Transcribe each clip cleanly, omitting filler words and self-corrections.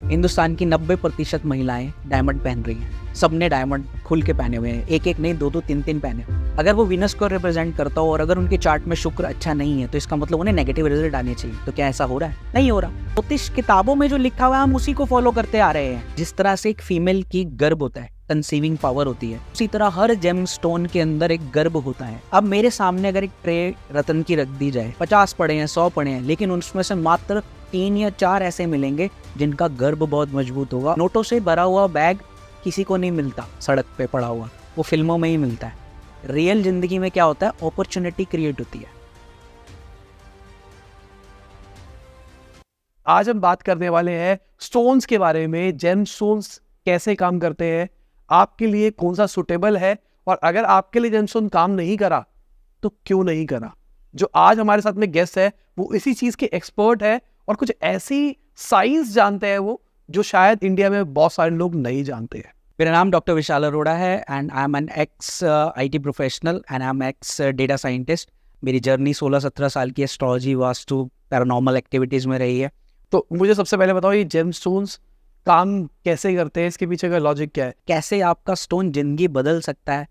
हिंदुस्तान की 90% महिलाएं डायमंड पहन रही हैं। सबने डायमंड खुल के पहने हुए हैं, एक एक नहीं, दो दो तीन तीन पहने। अगर वो वीनस को रिप्रेजेंट करता हो और अगर उनके चार्ट में शुक्र अच्छा नहीं है तो इसका मतलब उन्हें नेगेटिव रिजल्ट आने चाहिए। तो क्या ऐसा हो रहा है? नहीं हो रहा। ज्योतिष किताबों में जो लिखा हुआ है हम उसी को फॉलो करते आ रहे हैं। जिस तरह से एक फीमेल की गर्भ होता है, कंसीविंग पावर होती है, उसी तरह हर जेम स्टोन के अंदर एक गर्भ होता है। अब मेरे सामने अगर एक ट्रे रत्न की रख दी जाए, 50 पड़े हैं, 100 पड़े हैं, लेकिन उसमें से मात्र 3 या 4 ऐसे मिलेंगे जिनका गर्भ बहुत मजबूत होगा। नोटों से भरा हुआ बैग किसी को नहीं मिलता सड़क पे पड़ा हुआ, वो फिल्मों में ही मिलता है। रियल जिंदगी में क्या होता है? अपॉर्चुनिटी क्रिएट होती है। आज हम बात करने वाले हैं स्टोन्स के बारे में, जेम स्टोन्स कैसे काम करते हैं, आपके लिए कौन सा सुटेबल है, और अगर आपके लिए जेम स्टोन काम नहीं करा तो क्यों नहीं करा। जो आज हमारे साथ में गेस्ट है वो इसी चीज के एक्सपर्ट है और कुछ ऐसी साइंस जानते हैं वो जो शायद इंडिया में बहुत सारे लोग नहीं जानते हैं। मेरा नाम डॉक्टर विशाल अरोड़ा है and I am an ex IT professional and I am ex data scientist. मेरी जर्नी 16-17 साल की एस्ट्रोलॉजी, वास्तु, पैरानॉर्मल एक्टिविटीज में रही है। तो मुझे सबसे पहले बताओ, ये जेम स्टोन्स काम कैसे करते हैं, इसके पीछे का लॉजिक क्या है? कैसे आपका स्टोन जिंदगी बदल सकता है,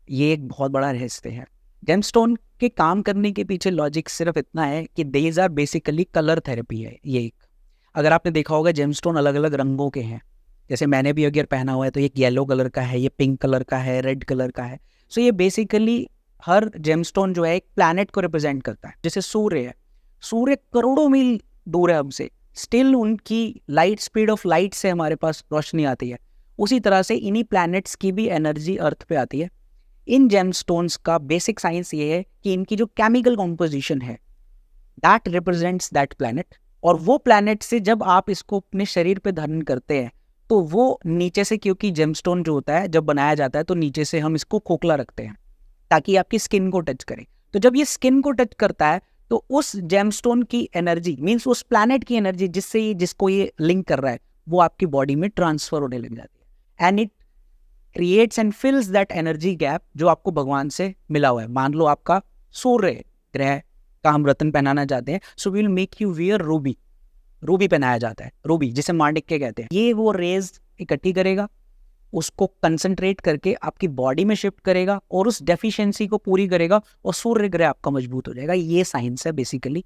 ये एक बहुत बड़ा रहस्य है। जेम स्टोन के काम करने के पीछे लॉजिक सिर्फ इतना है कि these are basically colour therapy है। ये एक, अगर आपने देखा होगा जेम स्टोन अलग अलग रंगों के हैं। जैसे मैंने भी अगर पहना हुआ है तो एक येलो कलर का है, ये पिंक कलर का है, रेड कलर का है। सो ये बेसिकली हर जेम स्टोन जो है एक प्लैनेट को रिप्रेजेंट करता है। जैसे सूर्य है, सूर्य करोड़ों मील दूर है हमसे, स्टिल उनकी लाइट, स्पीड ऑफ लाइट से हमारे पास रोशनी आती है। उसी तरह से इन्हीं प्लैनेट्स की भी एनर्जी अर्थ पे आती है। इन जेम स्टोन्स का बेसिक साइंस ये है कि इनकी जो केमिकल कॉम्पोजिशन है दैट रिप्रेजेंट्स दैट प्लैनेट, और वो प्लैनेट से जब आप इसको अपने शरीर पे धारण करते हैं तो वो नीचे से, क्योंकि जेमस्टोन जो होता है जब बनाया जाता है तो नीचे से हम इसको खोखला रखते हैं ताकि आपकी स्किन को टच करे। तो जब ये स्किन को टच करता है तो उस जेमस्टोन की एनर्जी, मीन्स उस प्लैनेट की एनर्जी जिसको ये लिंक कर रहा है, वो आपकी बॉडी में ट्रांसफर होने लग जाती है and it creates and fills that energy gap जो आपको भगवान से मिला हुआ है। मान लो आपका सूर्य ग्रह का हम रत्न पहनाना चाहते हैं, so we will make you wear ruby. Ruby पहनाया जाता है, रूबी जिसे माणिक्य कहते हैं। ये वो रेज इकट्ठी करेगा, उसको कंसंट्रेट करके आपकी बॉडी में शिफ्ट करेगा और उस डेफिशिएंसी को पूरी करेगा और सूर्य ग्रह आपका मजबूत हो जाएगा। ये साइंस है बेसिकली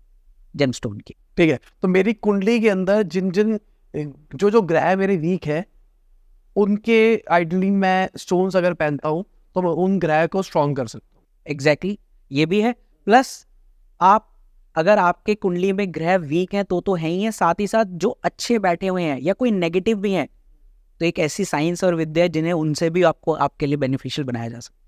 जेमस्टोन की। ठीक है, तो मेरी कुंडली के अंदर जिन जिन जो ग्रह मेरे वीक है उनके आइडियली मैं स्टोन्स अगर पहनता हूँ तो मैं उन ग्रह को स्ट्रॉन्ग कर सकता हूँ। एग्जैक्टली, ये भी है। प्लस आप, अगर आपके कुंडली में ग्रह वीक हैं तो है ही है, साथ ही साथ जो अच्छे बैठे हुए हैं या कोई नेगेटिव भी हैं, तो एक ऐसी साइंस और विद्या है जिन्हें उनसे भी आपको आपके लिए बेनिफिशियल बनाया जा सकता है।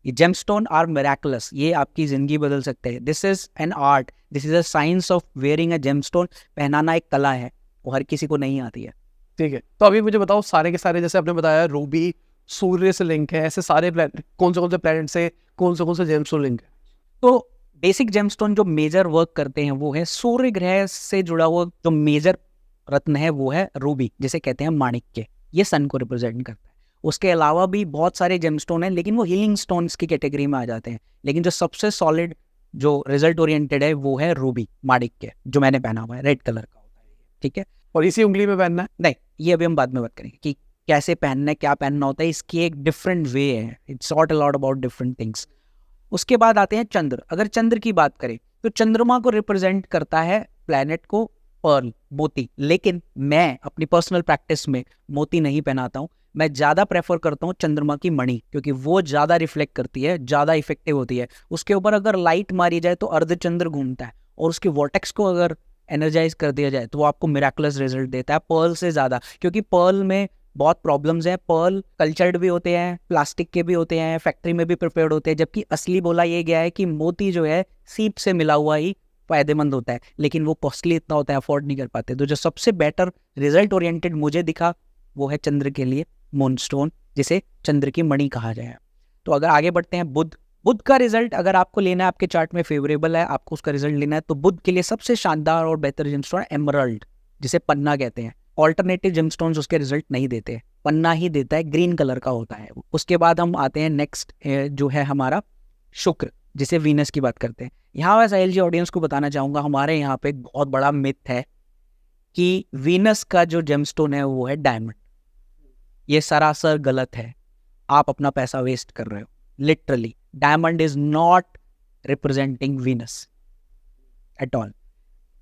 ये जेमस्टोन आर मिरेकुलस, ये आपकी जिंदगी बदल सकते हैं। This is an art, this is a science of wearing a gemstone. पहनाना एक कला है, वो हर किसी को नहीं आती है। ठीक है, तो अभी मुझे बताओ, सारे के सारे जैसे आपने बताया रूबी सूर्य से लिंक है, ऐसे सारे प्लैनेट कौन से प्लैनेट से कौन से जेमस्टोन लिंक है? तो बेसिक जेमस्टोन जो मेजर वर्क करते हैं वो है सूर्य ग्रह से जुड़ा हुआ जो मेजर रत्न है वो है रूबी, जिसे कहते हैं माणिक्य। ये सन को रिप्रेजेंट करता है। उसके अलावा भी बहुत सारे जेमस्टोन हैं, लेकिन वो हीलिंग स्टोन्स की कैटेगरी में आ जाते हैं। लेकिन जो सबसे सॉलिड, जो रिजल्ट ओरिएंटेड है, वो है रूबी माणिक्य, जो मैंने पहना हुआ है, रेड कलर का होता है। ठीक है, और इसी उंगली में पहनना है? नहीं, ये अभी हम बाद में बात करेंगे कि कैसे पहनना है, क्या पहनना होता है। इसकी एक डिफरेंट वे है, it's not a lot about different things. उसके बाद आते हैं चंद्र। अगर चंद्र की बात करें तो चंद्रमा को रिप्रेजेंट करता है प्लैनेट को पर्ल, मोती। लेकिन मैं अपनी पर्सनल प्रैक्टिस में मोती नहीं पहनाता हूँ। मैं ज़्यादा प्रेफर करता हूँ चंद्रमा की मणि, क्योंकि वो ज़्यादा रिफ्लेक्ट करती है, ज़्यादा इफेक्टिव होती है। उसके ऊपर अगर लाइट मारी जाए तो अर्धचंद्र घूमता है, और उसके वॉर्टेक्स को अगर एनर्जाइज कर दिया जाए तो वो आपको मिराकुलस रिजल्ट देता है पर्ल से ज़्यादा। क्योंकि पर्ल में बहुत प्रॉब्लम्स हैं। पर्ल कल्चर्ड भी होते हैं, प्लास्टिक के भी होते हैं, फैक्ट्री में भी प्रिपेयर्ड होते हैं। जबकि असली बोला ये गया है कि मोती जो है सीप से मिला हुआ ही फायदेमंद होता है, लेकिन वो कॉस्टली इतना होता है, अफोर्ड नहीं कर पाते। तो जो सबसे बेटर रिजल्ट ओरिएंटेड मुझे दिखा वो है चंद्र के लिए मून स्टोन, जिसे चंद्र की मणि कहा जाए। तो अगर आगे बढ़ते हैं, बुध का रिजल्ट अगर आपको लेना है, आपके चार्ट में फेवरेबल है, आपको उसका रिजल्ट लेना है, तो बुध के लिए सबसे शानदार और बेहतर जेमस्टोन एमराल्ड, जिसे पन्ना कहते हैं। ऑल्टरनेटिव जेमस्टोन्स उसके रिजल्ट नहीं देते, पन्ना ही देता है, ग्रीन कलर का होता है। उसके बाद हम आते हैं नेक्स्ट, जो है हमारा शुक्र, जिसे वीनस की बात करते हैं। यहाँ मैं साहिल जी ऑडियंस को बताना चाहूँगा, हमारे यहाँ पे एक बहुत बड़ा मिथ है कि वीनस का जो जेमस्टोन है वो है डायमंड। ये सरासर गलत है, आप अपना पैसा वेस्ट कर रहे हो। Literally diamond is not representing Venus at all.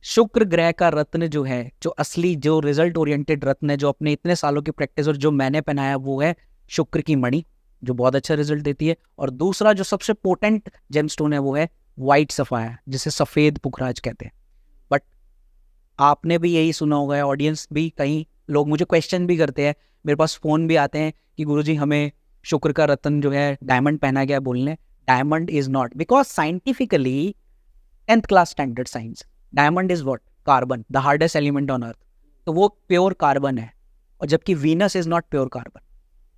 शुक्र ग्रह का रत्न जो है, जो असली जो रिजल्ट ओरिएंटेड रत्न है, जो अपने इतने सालों की प्रैक्टिस और जो मैंने पहनाया, वो है शुक्र की मणि, जो बहुत अच्छा रिजल्ट देती है। और दूसरा जो सबसे पोटेंट जेमस्टोन है वो है वाइट सफायर, जिसे सफेद पुखराज कहते हैं। बट आपने भी यही सुना होगा, ऑडियंस भी, कई लोग मुझे क्वेश्चन भी करते हैं, मेरे पास फ़ोन भी आते हैं कि गुरुजी हमें शुक्र का रत्न जो है डायमंड पहना गया बोलने। Diamond is not, because scientifically 10th class standard science, diamond is what? Carbon, the hardest element on earth. तो वो प्योर कार्बन है, और जबकि Venus is not pure carbon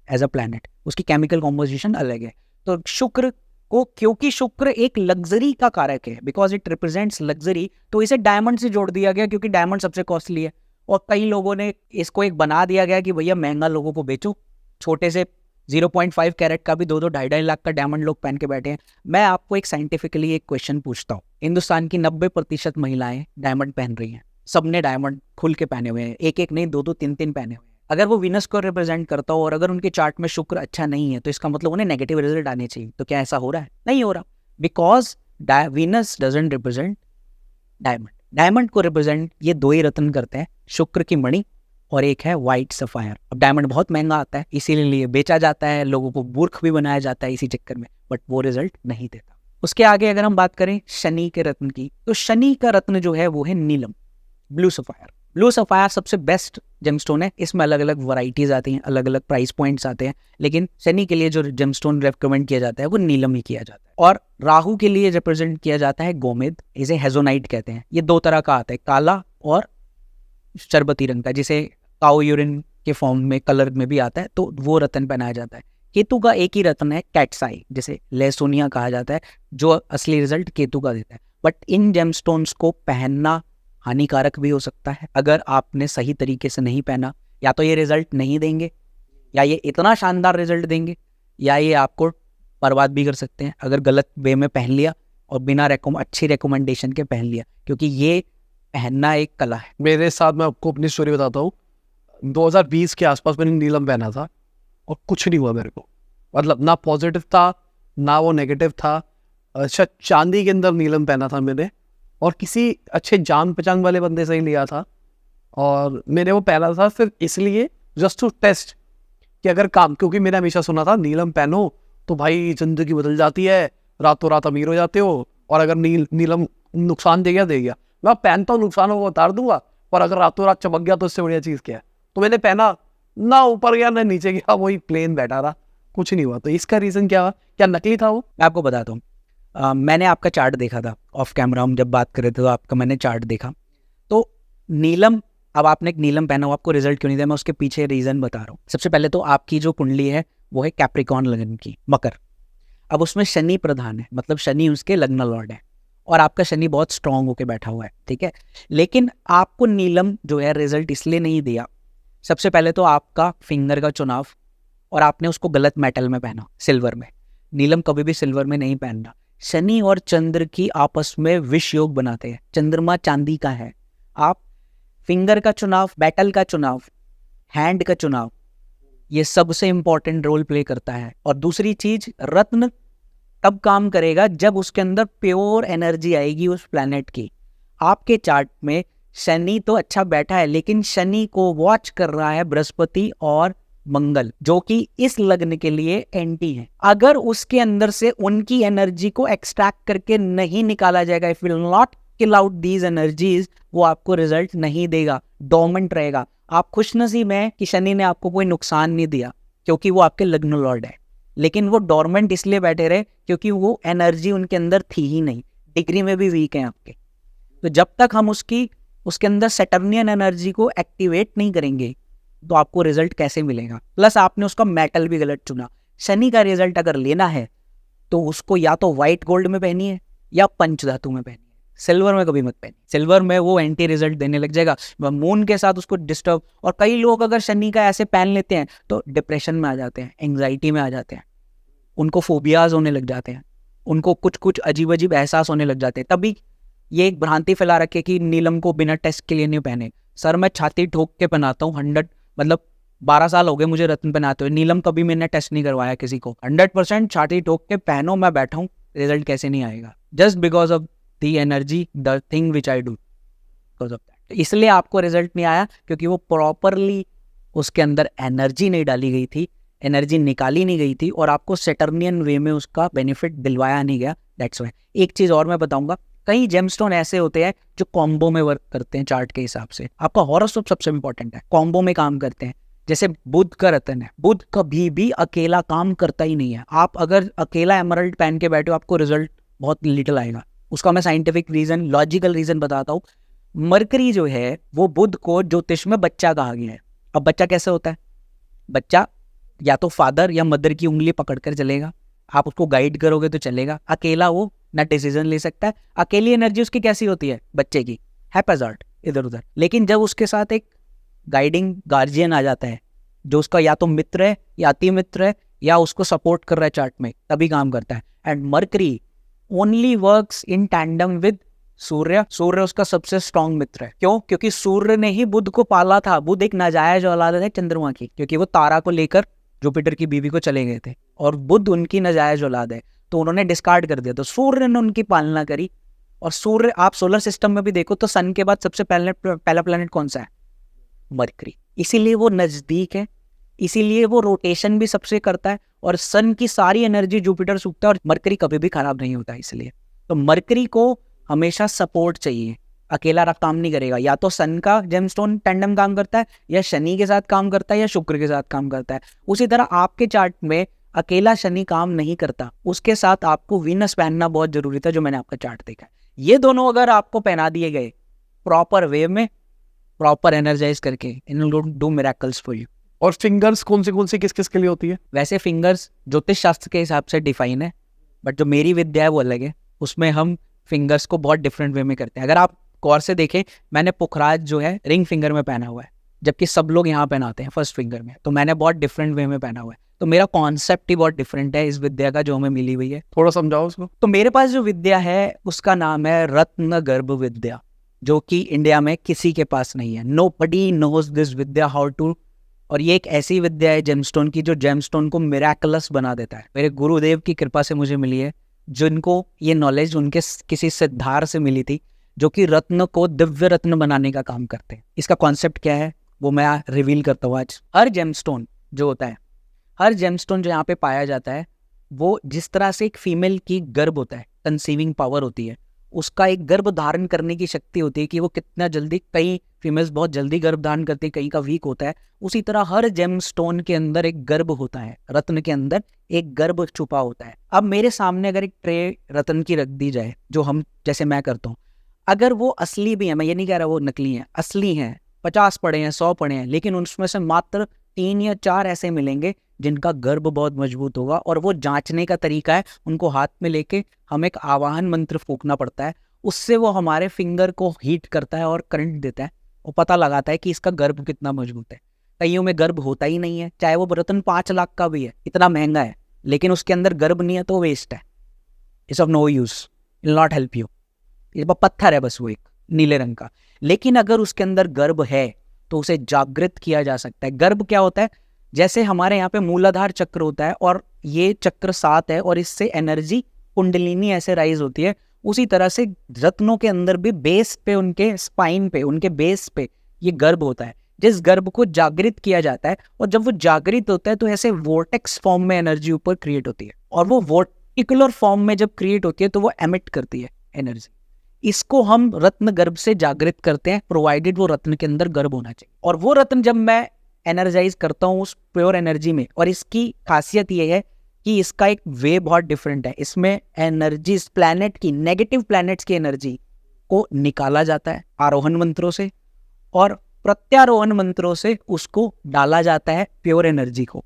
as a planet, उसकी केमिकल कॉम्पोजिशन अलग है। तो शुक्र को, क्योंकि शुक्र एक लग्जरी का कारक है, बिकॉज इट रिप्रेजेंट्स लग्जरी, तो इसे डायमंड से जोड़ दिया गया, क्योंकि डायमंड सबसे कॉस्टली है। और कई लोगों ने इसको एक बना दिया गया कि भैया महंगा लोगों को बेचो, छोटे से 0.5 कैरेट का भी 2-2 2.5 लाख का डायमंड लोग पहन के बैठे हैं। मैं आपको एक साइंटिफिकली एक क्वेश्चन पूछता हूँ, हिंदुस्तान की 90% महिलाएं डायमंड पहन रही हैं, सबने डायमंड खुल के पहने हुए हैं, एक एक नहीं 2-2 3-3 पहने हुए हैं। अगर वो वीनस को रिप्रेजेंट करता हो और अगर उनके चार्ट में शुक्र अच्छा नहीं है, तो इसका मतलब उन्हें नेगेटिव रिजल्ट आने चाहिए। तो क्या ऐसा हो रहा है? नहीं हो रहा, because Venus doesn't represent diamond. Diamond को रिप्रेजेंट ये दो ही रत्न करते हैं, शुक्र की मणि और एक है वाइट सफायर। अब डायमंड बहुत महंगा आता है, इसीलिए बेचा जाता है, लोगों को मूर्ख भी बनाया जाता है इसी चक्कर में, बट वो रिजल्ट नहीं देता। उसके आगे अगर हम बात करें शनि के रत्न की, तो शनि का रत्न जो है वो है नीलम, ब्लू सफायर। ब्लू सफायर सबसे बेस्ट जेमस्टोन है, इसमें अलग अलग वैरायटीज आती हैं, अलग अलग प्राइस पॉइंट्स आते हैं, लेकिन शनि के लिए जो जेमस्टोन रेकमेंड किया जाता है वो नीलम ही किया जाता है। और राहु के लिए रिप्रेजेंट किया जाता है गोमेद, इसे हेजोनाइट कहते हैं। ये दो तरह का आता है, काला और शरबती रंग का, जिसे काउ यूरिन के फॉर्म में कलर में भी आता है, तो वो रत्न पहनाया जाता है। केतु का एक ही रत्न है कैट्साई, जिसे लेसोनिया कहा जाता है, जो असली रिजल्ट केतु का देता है। बट इन जेमस्टोन्स को पहनना हानिकारक भी हो सकता है अगर आपने सही तरीके से नहीं पहना। या तो ये रिजल्ट नहीं देंगे, या ये इतना शानदार रिजल्ट देंगे, या ये आपको बर्बाद भी कर सकते हैं अगर गलत वे में पहन लिया और बिना अच्छी रिकमेंडेशन के पहन लिया, क्योंकि ये पहनना एक कला है। मेरे साथ, मैं आपको अपनी स्टोरी बताता हूँ, 2020 के आसपास मैंने नीलम पहना था और कुछ नहीं हुआ मेरे को, मतलब ना पॉजिटिव था ना वो नेगेटिव था। अच्छा, चांदी के अंदर नीलम पहना था मैंने, और किसी अच्छे जान पहचान वाले बंदे से ही लिया था, और मैंने वो पहना था सिर्फ इसलिए, जस्ट टू टेस्ट कि अगर काम, क्योंकि मैंने हमेशा सुना था नीलम पहनो तो भाई जिंदगी बदल जाती है, रातों रात अमीर हो जाते हो, और अगर नीलम नुकसान दे गया, मैं पहनता हूँ, नुकसान हो उतार दूंगा, पर अगर रातों रात चमक गया तो इससे बढ़िया चीज़ क्या है। तो मैंने पहना, ना ऊपर गया ना नीचे गया, वही प्लेन बैठा रहा, कुछ नहीं हुआ। तो इसका रीज़न क्या नकली था वो? मैं आपको बताता हूँ। मैंने आपका चार्ट देखा था ऑफ कैमरा, हम जब बात कर रहे थे तो आपका मैंने चार्ट देखा। तो नीलम, अब आपने एक नीलम पहना हो, आपको रिजल्ट क्यों नहीं दिया, मैं उसके पीछे रीज़न बता रहा हूँ। सबसे पहले तो आपकी जो कुंडली है वो है कैप्रिकॉर्न लगन की, मकर। अब उसमें शनि प्रधान है, मतलब शनि उसके लग्न लॉर्ड है, और आपका शनि बहुत स्ट्रांग होकर बैठा हुआ है, ठीक है। लेकिन आपको नीलम जो है रिजल्ट इसलिए नहीं दिया, सबसे पहले तो आपका फिंगर का चुनाव, और आपने उसको गलत मेटल में पहना, सिल्वर में। नीलम कभी भी सिल्वर में नहीं पहनना। शनि और चंद्र की आपस में विष योग बनाते हैं, चंद्रमा चांदी का है। आप फिंगर का चुनाव, मेटल का चुनाव, हैंड का चुनाव, ये सबसे इंपॉर्टेंट रोल प्ले करता है। और दूसरी चीज, रत्न तब काम करेगा जब उसके अंदर प्योर एनर्जी आएगी उस प्लैनेट की। आपके चार्ट में शनि तो अच्छा बैठा है, लेकिन शनि को वॉच कर रहा है बृहस्पति और मंगल, जो कि इस लग्न के लिए एंटी है। अगर उसके अंदर से उनकी एनर्जी को एक्सट्रैक्ट करके नहीं निकाला जाएगा, if will not kill out these energies, वो आपको रिजल्ट नहीं देगा, डोमेंट रहेगा। आप खुशनसीब हैं कि शनि ने आपको कोई नुकसान नहीं दिया, क्योंकि वो आपके लग्न लॉर्ड है। लेकिन वो डोरमेंट इसलिए बैठे रहे क्योंकि वो एनर्जी उनके अंदर थी ही नहीं, डिग्री में भी वीक हैं आपके। तो जब तक हम उसके अंदर सैटर्नियन एनर्जी को एक्टिवेट नहीं करेंगे, तो आपको रिजल्ट कैसे मिलेगा। प्लस आपने उसका मेटल भी गलत चुना। शनि का रिजल्ट अगर लेना है तो उसको या तो व्हाइट गोल्ड में पहनिए या पंचधातु में पहनिए, सिल्वर में कभी मत पहनिए। सिल्वर में वो एंटी रिजल्ट देने लग जाएगा, मून के साथ उसको डिस्टर्ब। और कई लोग अगर शनि का ऐसे पहन लेते हैं तो डिप्रेशन में आ जाते हैं, एंग्जाइटी में आ जाते हैं, उनको फोबियाज होने लग जाते हैं, उनको कुछ कुछ अजीब अजीब एहसास होने लग जाते हैं। तभी ये एक भ्रांति फैला रखे कि नीलम को बिना टेस्ट के लिए नहीं पहने। सर मैं छाती ठोक के पहनाता हूँ 100, मतलब 12 साल हो गए मुझे रत्न पहनाते हुए, नीलम कभी मैंने टेस्ट नहीं करवाया किसी को, 100% छाती ठोक के पहनो, मैं बैठा हूँ, रिजल्ट कैसे नहीं आएगा? Just because of the energy, the thing which I do, because of that. इसलिए आपको रिजल्ट नहीं आया क्योंकि वो प्रॉपरली उसके अंदर एनर्जी नहीं डाली गई थी, एनर्जी निकाली नहीं गई थी, और आपको सेटर्नियन वे में उसका बेनिफिट दिलवाया नहीं गया। That's why. एक चीज़ और मैं बताऊंगा, कई जेमस्टोन ऐसे होते हैं जो कॉम्बो में वर्क करते हैं चार्ट के हिसाब से। आपका हॉरोस्कोप सबसे इंपॉर्टेंट है, कॉम्बो में काम करते हैं। जैसे बुध का रत्न है, बुध कभी भी अकेला काम करता ही नहीं है। आप अगर अकेला एमरल्ड पहन के बैठे हो आपको रिजल्ट बहुत लिटिल आएगा। उसका मैं साइंटिफिक रीजन, लॉजिकल रीजन बताता हूँ। मरकरी जो है वो बुध को ज्योतिष में बच्चा कहा गया है। अब बच्चा कैसे होता है? बच्चा या तो फादर या मदर की उंगली पकड़कर चलेगा, आप उसको गाइड करोगे तो चलेगा। अकेला वो ना डिसीजन ले सकता है। अकेली एनर्जी उसकी कैसी होती है बच्चे की? हैप्पैज़ार्ड, इधर उधर। लेकिन जब उसके साथ एक गाइडिंग गार्जियन आ जाता है जो उसका या तो मित्र है या अति मित्र है या उसको सपोर्ट कर रहा है चार्ट में, तभी काम करता है। And Mercury only works in tandem with Surya. Surya उसका सबसे स्ट्रॉन्ग मित्र है। क्यों? क्योंकि सूर्य ने ही बुध को पाला था। बुध एक नाजायज औलाद है चंद्रमा की, क्योंकि वो तारा को लेकर जुपिटर की बीवी को चले गए थे और बुध उनकी नाजायज औलाद है, तो उन्होंने डिस्कार्ड कर दिया। तो सूर्य ने उनकी पालना करी। और सूर्य, आप सोलर सिस्टम में भी देखो तो सन के बाद सबसे पहला प्लेनेट कौन सा है? मरकरी। इसीलिए वो नजदीक है, इसीलिए वो रोटेशन भी सबसे करता है, और सन की सारी एनर्जी जुपिटर सूखता है और मरकरी कभी भी खराब नहीं होता। इसलिए तो मरकरी को हमेशा सपोर्ट चाहिए, अकेला काम नहीं करेगा। या तो सन का जेमस्टोन टैंडम काम करता है, या शनि के साथ काम करता है, या शुक्र के साथ काम करता है। उसी तरह आपके चार्ट में अकेला शनि काम नहीं करता, उसके साथ आपको वीनस पहनना बहुत जरूरी था, जो मैंने आपका चार्ट देखा है। ये दोनों अगर आपको पहना दिए गए प्रॉपर वे में, प्रॉपर एनर्जाइज करके, in will do miracles for you. और फिंगर्स कौन सी किस किस के लिए होती है? वैसे फिंगर्स ज्योतिष शास्त्र के हिसाब से डिफाइन है, बट जो मेरी विद्या है वो अलग है। उसमें हम फिंगर्स को बहुत डिफरेंट वे में करते हैं। अगर आप गौर से देखें, मैंने पुखराज जो है रिंग फिंगर में पहना हुआ है, जबकि सब लोग यहाँ पहनाते हैं फर्स्ट फिंगर में। तो मैंने बहुत डिफरेंट वे में पहना हुआ है। तो मेरा कॉन्सेप्ट ही बहुत डिफरेंट है इस विद्या का जो हमें मिली हुई है। थोड़ा समझाओ उसको। तो मेरे पास जो विद्या है उसका नाम है रत्न गर्भ विद्या, जो कि इंडिया में किसी के पास नहीं है। Nobody knows this vidya how to. और ये एक ऐसी विद्या है जेमस्टोन की जो जेमस्टोन को मिराकलस बना देता है। मेरे गुरुदेव की कृपा से मुझे मिली है, जिनको ये नॉलेज उनके किसी सिद्धार से मिली थी, जो कि रत्न को दिव्य रत्न बनाने का काम करते हैं। इसका कॉन्सेप्ट क्या है वो मैं रिवील करता हूँ आज। हर जेमस्टोन जो होता है, हर जेमस्टोन जो यहाँ पे पाया जाता है, वो जिस तरह से एक फीमेल की गर्भ होता है, कंसीविंग पावर होती है, उसका एक गर्भ धारण करने की शक्ति होती है कि वो कितना जल्दी, कई फीमेल्स बहुत जल्दी गर्भ धारण करती है, कई का वीक होता है। उसी तरह हर जेमस्टोन के अंदर एक गर्भ होता है, रत्न के अंदर एक गर्भ छुपा होता है। अब मेरे सामने अगर एक ट्रे रत्न की रख दी जाए, जो हम जैसे मैं करता हूँ, अगर वो असली भी है, मैं ये नहीं कह रहा वो नकली है, असली हैं, 50 पड़े हैं, 100 पड़े हैं, लेकिन उनमें से मात्र 3 या 4 ऐसे मिलेंगे जिनका गर्भ बहुत मजबूत होगा। और वो जांचने का तरीका है, उनको हाथ में लेके हम एक आवाहन मंत्र फूकना पड़ता है, उससे वो हमारे फिंगर को हीट करता है और करंट देता है, और पता लगाता है कि इसका गर्भ कितना मजबूत है। कईयों में गर्भ होता ही नहीं है, चाहे वो रत्न 5 लाख का भी है, इतना महंगा है, लेकिन उसके अंदर गर्भ नहीं है तो वेस्ट है, it's of no use, will not help you. ये पत्थर है बस, वो एक नीले रंग का। लेकिन अगर उसके अंदर गर्भ है तो उसे जागृत किया जा सकता है। गर्भ क्या होता है? जैसे हमारे यहाँ पे मूलाधार चक्र होता है और ये चक्र 7 है और इससे एनर्जी कुंडलिनी ऐसे राइज होती है, उसी तरह से रत्नों के अंदर भी बेस पे, उनके स्पाइन पे, उनके बेस पे ये गर्भ होता है, जिस गर्भ को जागृत किया जाता है। और जब वो जागृत होता है तो ऐसे वोर्टेक्स फॉर्म में एनर्जी ऊपर क्रिएट होती है, और वो वर्टिकुलर फॉर्म में जब क्रिएट होती है तो वो एमिट करती है एनर्जी। इसको हम रत्न गर्भ से जागृत करते हैं, प्रोवाइडेड वो रत्न के अंदर गर्भ होना चाहिए। और वो रत्न जब मैं एनर्जाइज करता हूँ उस प्योर एनर्जी में, और इसकी खासियत ये है कि इसका एक वे बहुत डिफरेंट है। इसमें एनर्जी, इस प्लैनेट की, नेगेटिव प्लैनेट्स की एनर्जी को निकाला जाता है आरोहण मंत्रों से, और प्रत्यारोहण मंत्रों से उसको डाला जाता है प्योर एनर्जी को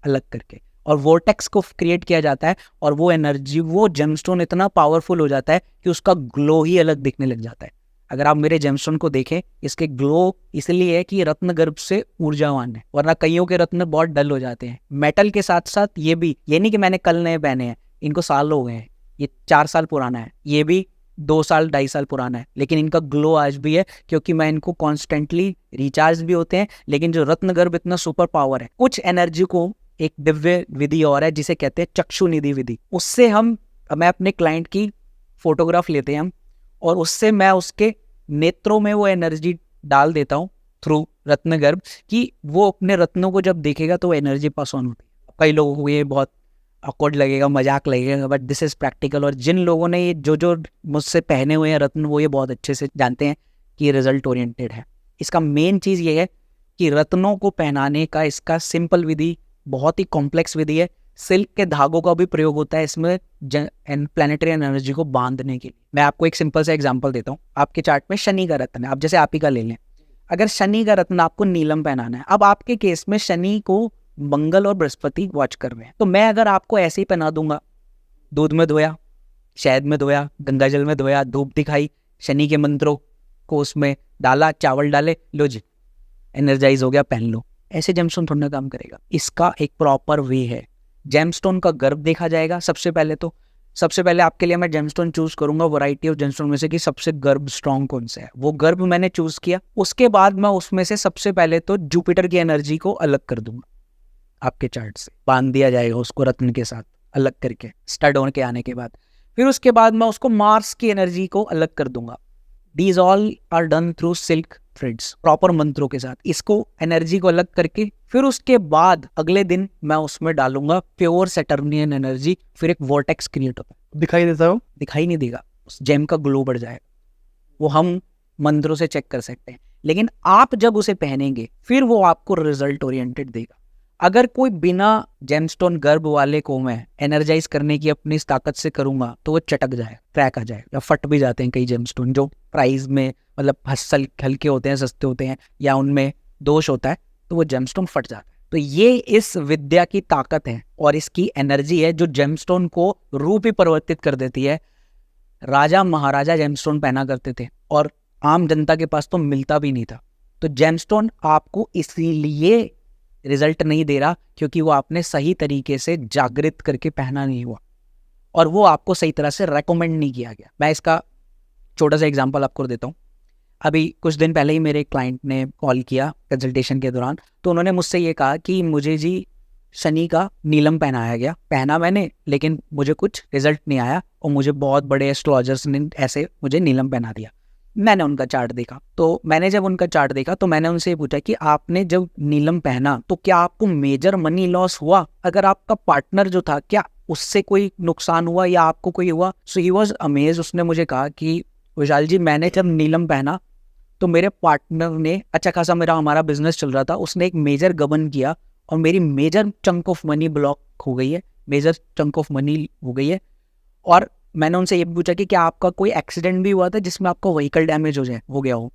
अलग करके, और वोर्टेक्स को क्रिएट किया जाता है। और वो एनर्जी, वो जेमस्टोन इतना पावरफुल हो जाता है कि उसका ग्लो ही अलग दिखने लग जाता है। अगर आप मेरे जेमस्टोन को देखें, इसके ग्लो इसलिए है कि ये रत्न गर्भ से ऊर्जावान है, वरना कईयों के रत्न बहुत डल हो जाते हैं। मेटल के साथ साथ ये भी, ये नहीं कि मैंने कल नए पहने हैं, इनको साल हो गए हैं, ये 4 साल पुराना है, ये भी 2 साल 2.5 साल पुराना है, लेकिन इनका ग्लो आज भी है क्योंकि मैं इनको कॉन्स्टेंटली रिचार्ज भी होते हैं। लेकिन जो रत्नगर्भ इतना सुपर पावर है, कुछ एनर्जी को एक दिव्य विधि और है जिसे कहते हैं चक्षु निधि विधि, उससे मैं अपने क्लाइंट की फोटोग्राफ लेते हैं हम, और उससे मैं उसके नेत्रों में वो एनर्जी डाल देता हूँ थ्रू रत्नगर्भ, कि वो अपने रत्नों को जब देखेगा तो वो एनर्जी पास ऑन होती है। कई लोगों को ये बहुत ऑकवर्ड लगेगा, मजाक लगेगा, बट दिस इज प्रैक्टिकल। और जिन लोगों ने ये जो मुझसे पहने हुए हैं रत्न, वो ये बहुत अच्छे से जानते हैं कि ये रिजल्ट ओरिएंटेड है। इसका मेन चीज़ ये है कि रत्नों को पहनाने का इसका सिंपल विधि बहुत ही कॉम्प्लेक्स विधि है। सिल्क के धागों का भी प्रयोग होता है इसमें प्लैनेटरी एनर्जी को बांधने के लिए। मैं आपको एक सिंपल सा एग्जांपल देता हूँ। आपके चार्ट में शनि का रत्न है, अब जैसे आप ही का ले लें, अगर शनि का रत्न आपको नीलम पहनाना है, अब आपके केस में शनि को मंगल और बृहस्पति वॉच कर रहे हैं, तो मैं अगर आपको ऐसे ही पहना दूंगा, दूध में धोया, शहद में धोया, गंगा जल में धोया, धूप दिखाई, शनि के मंत्रों को उसमें डाला, चावल डाले, लो जी एनर्जाइज हो गया, पहन लो, ऐसे जेमस्टोन थोड़ा ना काम करेगा। इसका एक प्रॉपर वे है। जेमस्टोन का गर्भ देखा जाएगा सबसे पहले आपके लिए मैं जेमस्टोन चूज करूंगा वैरायटी ऑफ जेमस्टोन में से कि सबसे गर्भ स्ट्रॉन्ग कौन सा है। वो गर्भ मैंने चूज किया, उसके बाद मैं उसमें से सबसे पहले तो जुपिटर की एनर्जी को अलग कर दूंगा, आपके चार्ट से बांध दिया जाएगा उसको रत्न के साथ अलग करके स्टड होने के आने के बाद। फिर उसके बाद मैं उसको मार्स की एनर्जी को अलग कर दूंगा। These all are done through silk threads, proper मंत्रों के साथ इसको एनर्जी को अलग करके, फिर उसके बाद अगले दिन मैं उसमें डालूंगा प्योर सैटर्नियन एनर्जी। फिर एक वॉर्टेक्स क्रिएट होता है, दिखाई देता हो? दिखाई नहीं देगा, उस जेम का ग्लो बढ़ जाएगा, वो हम मंत्रों से चेक कर सकते हैं। लेकिन आप जब उसे पहनेंगे फिर वो आपको रिजल्ट ओरिएंटेड देगा। अगर कोई बिना जेमस्टोन गर्भ वाले को मैं एनर्जाइज करने की अपनी इस ताकत से करूंगा तो वो चटक जाए, क्रैक आ जाए, या फट भी जाते हैं कई जेमस्टोन जो प्राइस में मतलब हल्के होते हैं, सस्ते होते हैं, या उनमें दोष होता है, तो वो जेमस्टोन फट जाता है। तो ये इस विद्या की ताकत है और इसकी एनर्जी है जो जेमस्टोन को रूप ही परिवर्तित कर देती है। राजा महाराजा जेमस्टोन पहना करते थे और आम जनता के पास तो मिलता भी नहीं था। तो जेमस्टोन आपको इसीलिए रिजल्ट नहीं दे रहा क्योंकि वो आपने सही तरीके से जागृत करके पहना नहीं हुआ और वो आपको सही तरह से रेकमेंड नहीं किया गया। मैं इसका छोटा सा एग्जांपल आपको देता हूँ। अभी कुछ दिन पहले ही मेरे क्लाइंट ने कॉल किया कंसल्टेशन के दौरान, तो उन्होंने मुझसे ये कहा कि मुझे जी शनि का नीलम पहनाया गया, पहना मैंने लेकिन मुझे कुछ रिजल्ट नहीं आया और मुझे बहुत बड़े एस्ट्रोलॉजर्स ने ऐसे मुझे नीलम पहना दिया। मैंने उनका चार्ट देखा, तो मैंने जब उनका चार्ट देखा तो मैंने उनसे पूछा कि आपने जब नीलम पहना तो क्या आपको मेजर मनी लॉस हुआ? अगर आपका पार्टनर जो था क्या उससे कोई नुकसान हुआ या आपको कोई हुआ? सो ही वॉज अमेज। उसने मुझे कहा कि विशाल जी मैंने जब नीलम पहना तो मेरे पार्टनर ने, अच्छा खासा हमारा बिजनेस चल रहा था, उसने एक मेजर गबन किया और मेरी major chunk of money block हो गई है, मेजर चंक ऑफ मनी हो गई है। और मैंने उनसे ये पूछा कि क्या आपका कोई एक्सीडेंट भी हुआ था जिसमें आपका व्हीकल डैमेज हो गया हो?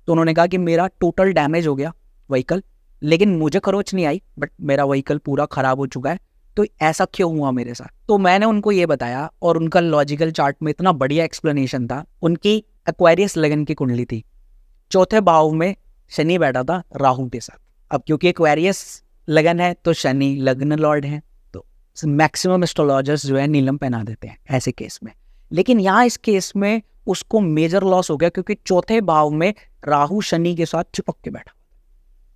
तो उन्होंने कहा कि मेरा टोटल डैमेज हो गया व्हीकल, लेकिन मुझे खरोच नहीं आई, बट मेरा व्हीकल पूरा खराब हो चुका है। तो ऐसा क्यों हुआ मेरे साथ? तो मैंने उनको ये बताया और उनका लॉजिकल चार्ट में इतना बढ़िया एक्सप्लेनेशन था। उनकी एक्वेरियस लगन की कुंडली थी, चौथे भाव में शनि बैठा था राहु के साथ। अब क्योंकि एक्वेरियस लगन है तो शनि लग्न लॉर्ड है, तो मैक्सिमम एस्ट्रोलॉजर्स जो है नीलम पहना देते हैं ऐसे केस में। लेकिन यहाँ इस केस में उसको मेजर लॉस हो गया क्योंकि चौथे भाव में राहु शनि के साथ चिपक के बैठा,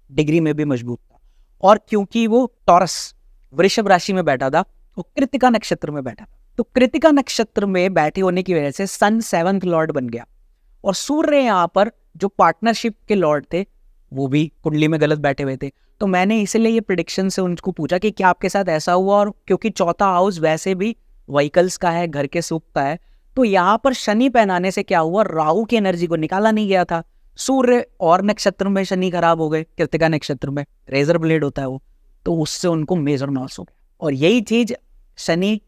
डिग्री में भी मजबूत था। और क्योंकि वो टॉरस वृषभ राशि में बैठा था, वो कृतिका नक्षत्र में बैठा था, तो कृतिका नक्षत्र में बैठे होने की वजह से सन 7th लॉर्ड बन गया। और सूर्य यहाँ पर जो पार्टनरशिप के लॉर्ड थे वो भी कुंडली में गलत बैठे हुए थे। तो मैंने इसलिए ये प्रेडिक्शन से उनको पूछा कि क्या आपके साथ ऐसा हुआ, और क्योंकि चौथा हाउस वैसे भी व्हीकल्स का है, घर के सुख का है, तो यहाँ पर शनि पहनाने से क्या हुआ, राहु की एनर्जी को निकाला नहीं गया था। सूर्य और नक्षत्र में शनि खराब हो गए, कृतिका नक्षत्र में रेजर ब्लेड होता है वो, तो उससे उनको मेजर लॉस हो गया। और यही चीज शनि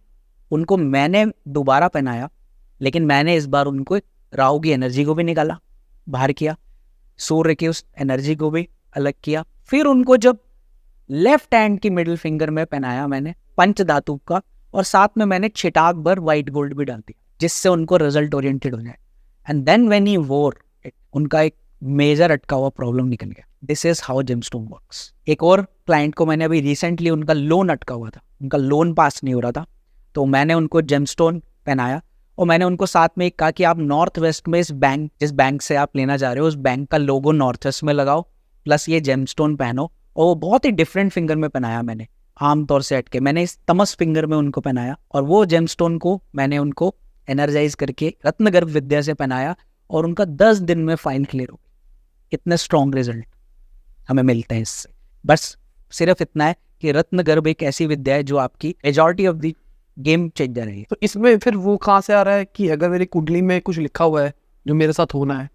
उनको मैंने दोबारा पहनाया, लेकिन मैंने इस बार उनको राहु की एनर्जी को भी निकाला, बाहर किया, सूर्य की उस एनर्जी को भी अलग किया। फिर उनको जब लेफ्ट हैंड की मिडिल फिंगर में पहनाया मैंने पंच धातु का, और साथ में मैंने छिटाक भर व्हाइट गोल्ड भी डाल दिया जिससे उनको रिजल्ट ओरिएंटेड हो जाए। एंड देन व्हेन ही वोर इट, उनका एक मेजर अटका हुआ प्रॉब्लम निकल गया। This is how gemstone works. एक और क्लाइंट को मैंने अभी रिसेंटली, उनका लोन अटका हुआ था, उनका लोन पास नहीं हो रहा था, तो मैंने उनको जेमस्टोन पहनाया और मैंने उनको साथ में एक कहा कि आप नॉर्थ वेस्ट में जिस बैंक से आप लेना चाह रहे हो उस बैंक का लोगो नॉर्थ वेस्ट में लगाओ, प्लस ये जेमस्टोन पहनो। और वो बहुत ही डिफरेंट फिंगर में पहनाया मैंने, आमतौर से हटके मैंने इस तमस फिंगर में उनको पहनाया, और वो जेमस्टोन को मैंने उनको एनर्जाइज करके रत्नगर्भ विद्या से पहनाया, और उनका 10 दिन में फाइल क्लियर हो गई। इतने स्ट्रॉन्ग रिजल्ट हमें मिलते हैं इससे। बस सिर्फ इतना है कि रत्नगर्भ एक ऐसी विद्या है जो आपकी majority of the game changer है। तो इसमें फिर वो कहाँ से आ रहा है कि अगर मेरी कुंडली में कुछ लिखा हुआ है जो मेरे साथ होना है,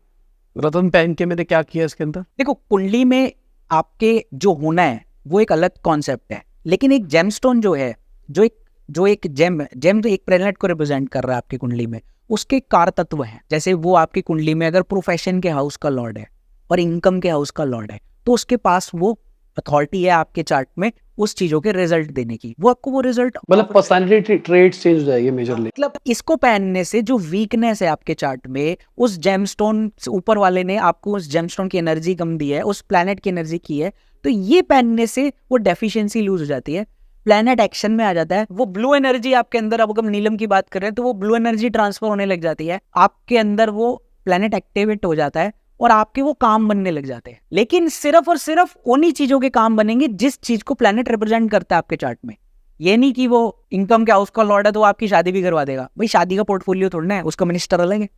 रत्न पहन के मैंने क्या किया इसके अंदर? देखो, कुंडली में आपके जो होना है वो एक अलग कॉन्सेप्ट है, लेकिन एक जेमस्टोन जो है, जो एक जेम तो एक प्लेनेट को रिप्रेजेंट कर रहा है आपकी कुंडली में, उसके कार तत्व हैं। जैसे वो आपकी कुंडली में अगर प्रोफेशन के हाउस का लॉर्ड है और इनकम के हाउस का लॉर्ड है, तो उसके पास वो अथॉरिटी है आपके चार्ट में उस चीजों के रिजल्ट देने की। वो आपको वो रिजल्ट, मतलब पर्सनालिटी ट्रेट्स चेंज हो जाएगी मेजरली। मतलब इसको पहनने से जो वीकनेस है आपके चार्ट में, उस जेमस्टोन ऊपर वाले ने आपको उस जेमस्टोन की एनर्जी कम दी है, उस प्लैनेट की एनर्जी की है, तो ये पहनने से वो डेफिशिएंसी लूज हो जाती है, प्लैनेट एक्शन में आ जाता है। वो ब्लू एनर्जी आपके अंदर, अब हम नीलम की बात कर रहे हैं तो वो ब्लू एनर्जी ट्रांसफर होने लग जाती है आपके अंदर, वो प्लैनेट एक्टिवेट हो जाता है और आपके वो काम बनने लग जाते हैं। लेकिन सिर्फ और सिर्फ उन्हीं चीजों के काम बनेंगे जिस चीज को प्लैनेट रिप्रेजेंट करता है आपके चार्ट में। ये नहीं कि वो इनकम के हाउस का लॉर्ड है तो वो आपकी शादी भी करवा देगा। भाई शादी का पोर्टफोलियो थोड़ा है, उसका मिनिस्टर अलग है,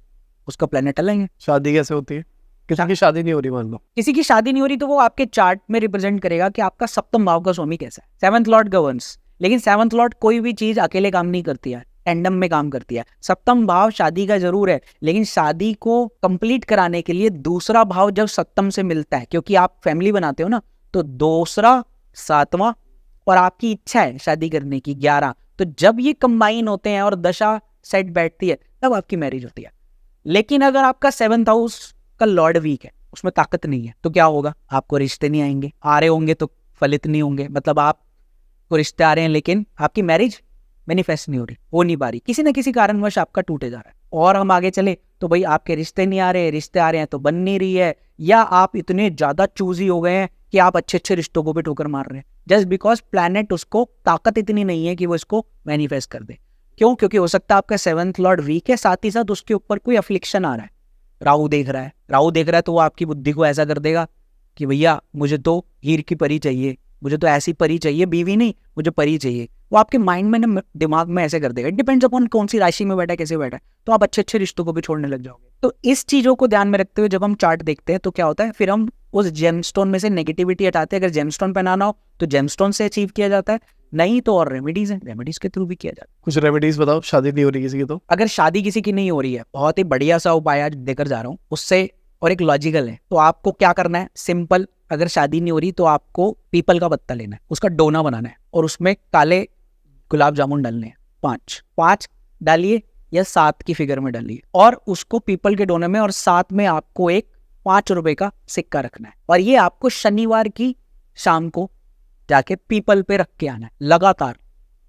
उसका प्लैनेट अलग है। शादी कैसे होती है? किसी की शादी नहीं हो रही, मान लो किसी की शादी नहीं हो रही तो वो आपके चार्ट में रिप्रेजेंट करेगा कि आपका सप्तम भाव का स्वामी कैसा है। 7th लॉर्ड गवर्न्स, लेकिन 7th लॉर्ड कोई भी चीज अकेले काम नहीं करती है, टेंडम में काम करती है। सप्तम भाव शादी का जरूर है, लेकिन शादी को कंप्लीट कराने के लिए दूसरा भाव जब सप्तम से मिलता है, क्योंकि आप फैमिली बनाते हो ना, तो दूसरा, 7वां और आपकी इच्छा है शादी करने की 11, तो जब ये कंबाइन होते हैं और दशा सेट बैठती है तब आपकी मैरिज होती है। लेकिन अगर आपका 7th हाउस का लॉर्ड वीक है, उसमें ताकत नहीं है, तो क्या होगा? आपको रिश्ते नहीं आएंगे, आ रहे होंगे तो फलित नहीं होंगे। मतलब आपको रिश्ते आ रहे हैं लेकिन आपकी मैरिज मैनिफेस्ट नहीं हो रही, हो नहीं पा रही, किसी न किसी कारणवश आपका टूटे जा रहा है। और हम आगे चले तो भाई आपके रिश्ते नहीं आ रहे, रिश्ते आ रहे हैं तो बन नहीं रही है, या आप इतने ज्यादा चूजी हो गए हैं कि आप अच्छे अच्छे रिश्तों को भी ठोकर मार रहे हैं, जस्ट बिकॉज प्लैनेट उसको ताकत इतनी नहीं है कि वो इसको मैनिफेस्ट कर दे। क्यों? क्योंकि हो सकता है आपका 7th लॉर्ड वीक है, साथ ही साथ उसके ऊपर कोई अफ्लिक्शन आ रहा है, राहु देख रहा है। राहु देख रहा है तो वो आपकी बुद्धि को ऐसा कर देगा कि भैया मुझे तो हीर की परी चाहिए, मुझे तो ऐसी परी चाहिए, बीवी नहीं, मुझे परी चाहिए। वो आपके माइंड में ना, दिमाग में ऐसे कर देगा। इट डिपेंड्स अपॉन कौन सी राशि में बैठा है, कैसे बैठा है, तो आप अच्छे अच्छे रिश्तों को भी छोड़ने लग जाओगे। तो इस चीजों को ध्यान में रखते हुए जब हम चार्ट देखते हैं तो क्या होता है, फिर हम उस जेमस्टोन में से नेगेटिविटी हटाते हैं। अगर जेमस्टोन पहनाना हो तो जेमस्टोन से अचीव किया जाता है, नहीं तो और रेमेडीज है, रेमेडीज के थ्रू भी किया जाता है। कुछ रेमेडीज बताओ, शादी नहीं हो रही किसी की तो। अगर शादी किसी की नहीं हो रही है, बहुत ही बढ़िया सा उपाय आज देकर जा रहा हूँ उससे, और एक लॉजिकल है। तो आपको क्या करना है, सिंपल, अगर शादी नहीं हो रही तो आपको पीपल का पत्ता लेना है, उसका डोना बनाना है और उसमें काले गुलाब जामुन डालने हैं, 5 डालिए या 7 की फिगर में डालिए, और उसको पीपल के डोने में, और साथ में आपको एक 5 रुपए का सिक्का रखना है, और ये आपको शनिवार की शाम को जाके पीपल पे रख के आना है। लगातार